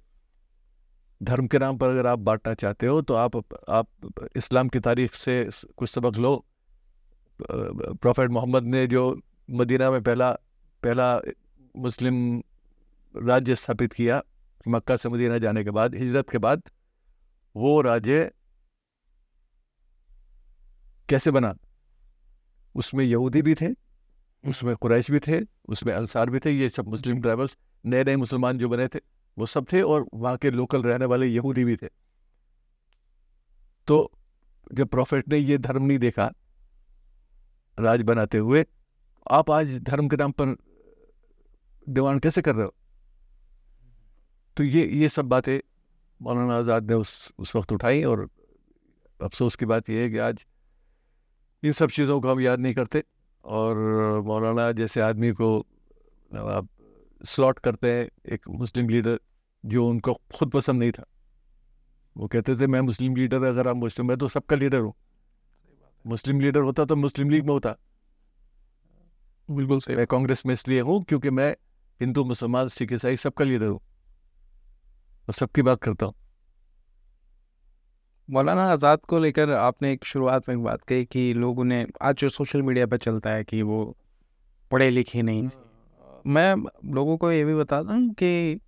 धर्म के नाम पर अगर आप बांटना चाहते हो तो आप इस्लाम की तारीख से कुछ सबक लो। प्रॉफेट मोहम्मद ने जो मदीना में पहला मुस्लिम राज्य स्थापित किया, मक्का से मदीना जाने के बाद, हिजरत के बाद, वो राज्य कैसे बना? उसमें यहूदी भी थे, उसमें कुरैश भी थे, उसमें अंसार भी थे, ये सब मुस्लिम ट्राइबल्स, नए नए मुसलमान जो बने थे वो सब थे, और वहाँ के लोकल रहने वाले यहूदी भी थे। तो जब प्रॉफेट ने ये धर्म नहीं देखा राज बनाते हुए, आप आज धर्म के नाम पर डिमांड कैसे कर रहे हो? तो ये सब बातें मौलाना आज़ाद ने उस वक्त उठाई, और अफसोस की बात यह है कि आज इन सब चीज़ों को हम याद नहीं करते, और मौलाना जैसे आदमी को आप स्लॉट करते हैं, एक मुस्लिम लीडर जो उनको खुद पसंद नहीं था। वो कहते थे मैं मुस्लिम लीडर, अगर आप मुस्लिम, मैं तो सबका लीडर हूँ। मुस्लिम लीडर होता तो मुस्लिम लीग में होता। बिल्कुल सही। मैं कांग्रेस में इसलिए हूँ क्योंकि मैं हिंदू, मुसलमान, सिख, ईसाई सबका लीडर हूँ और सबकी बात करता हूँ। मौलाना आज़ाद को लेकर आपने एक शुरुआत में एक बात कही कि लोगों ने, आज जो सोशल मीडिया पर चलता है कि वो पढ़े लिखे नहीं। मैं लोगों को ये भी बताता हूँ कि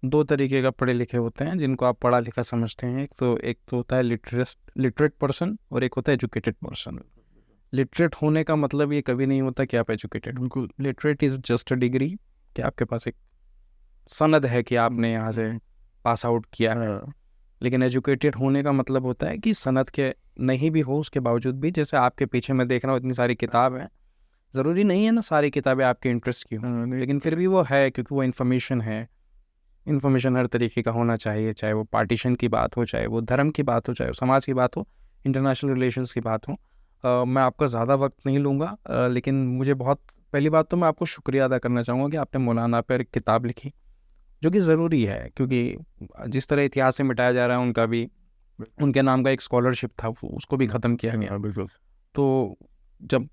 2 तरीके का पढ़े लिखे होते हैं जिनको आप पढ़ा लिखा समझते हैं। एक तो होता है लिटरेट पर्सन, और एक होता है एजुकेटेड पर्सन। लिटरेट होने का मतलब ये कभी नहीं होता कि आप एजुकेटेड। बिल्कुल, literate is just a degree, कि आपके पास एक सनद है कि आपने यहाँ से पास आउट किया है। लेकिन एजुकेटेड होने का मतलब होता है कि सनद के नहीं भी हो, उसके बावजूद भी, जैसे आपके पीछे मैं देख रहा हूँ इतनी सारी किताब है, ज़रूरी नहीं है ना सारी किताबें आपके इंटरेस्ट की हों, लेकिन फिर भी वो है, क्योंकि वो इन्फॉर्मेशन है। इन्फॉर्मेशन हर तरीके का होना चाहिए, चाहे वो पार्टीशन की बात हो, चाहे वो धर्म की बात हो, चाहे वो समाज की बात हो, इंटरनेशनल रिलेशंस की बात हो। मैं आपका ज़्यादा वक्त नहीं लूँगा, लेकिन मुझे बहुत, पहली बात तो मैं आपको शुक्रिया अदा करना चाहूँगा कि आपने मौलाना पर एक किताब लिखी, जो कि ज़रूरी है, क्योंकि जिस तरह इतिहास से मिटाया जा रहा है, उनका भी, उनके नाम का एक स्कॉलरशिप था, उसको भी ख़त्म किया गया। बिल्कुल। तो जब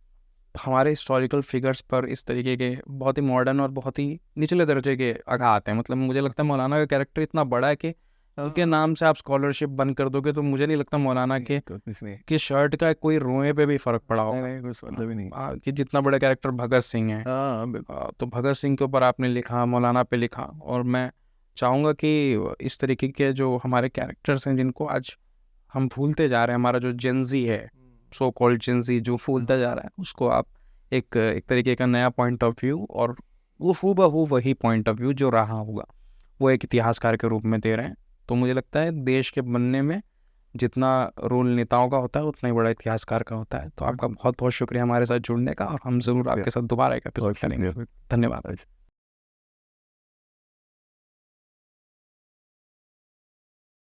हमारे हिस्टोरिकल फिगर्स पर इस तरीके के बहुत ही मॉडर्न और बहुत ही निचले दर्जे के आघात हैं, मतलब मुझे लगता है मौलाना का कैरेक्टर इतना बड़ा है कि उनके नाम से आप स्कॉलरशिप बंद कर दोगे तो मुझे नहीं लगता मौलाना के शर्ट का कोई रोए पे भी फ़र्क पड़ा होगा। मतलब ही नहीं कि जितना बड़ा कैरेक्टर भगत सिंह है, तो भगत सिंह के ऊपर आपने लिखा, मौलाना पे लिखा, और मैं चाहूँगा कि इस तरीके के जो हमारे कैरेक्टर्स हैं जिनको आज हम भूलते जा रहे हैं, हमारा जो जेनजी है, सो कॉल्ड जेनजी जो भूलता जा रहा है, उसको आप एक एक तरीके का नया पॉइंट ऑफ व्यू, और वो हूबहू वही पॉइंट ऑफ व्यू जो रहा होगा वो एक इतिहासकार के रूप में दे रहे हैं। तो मुझे लगता है देश के बनने में जितना रोल नेताओं का होता है उतना ही बड़ा इतिहासकार का होता है। तो आपका बहुत बहुत शुक्रिया हमारे साथ जुड़ने का, और हम ज़रूर आपके साथ दोबारा एक एपिसोड करेंगे। धन्यवाद।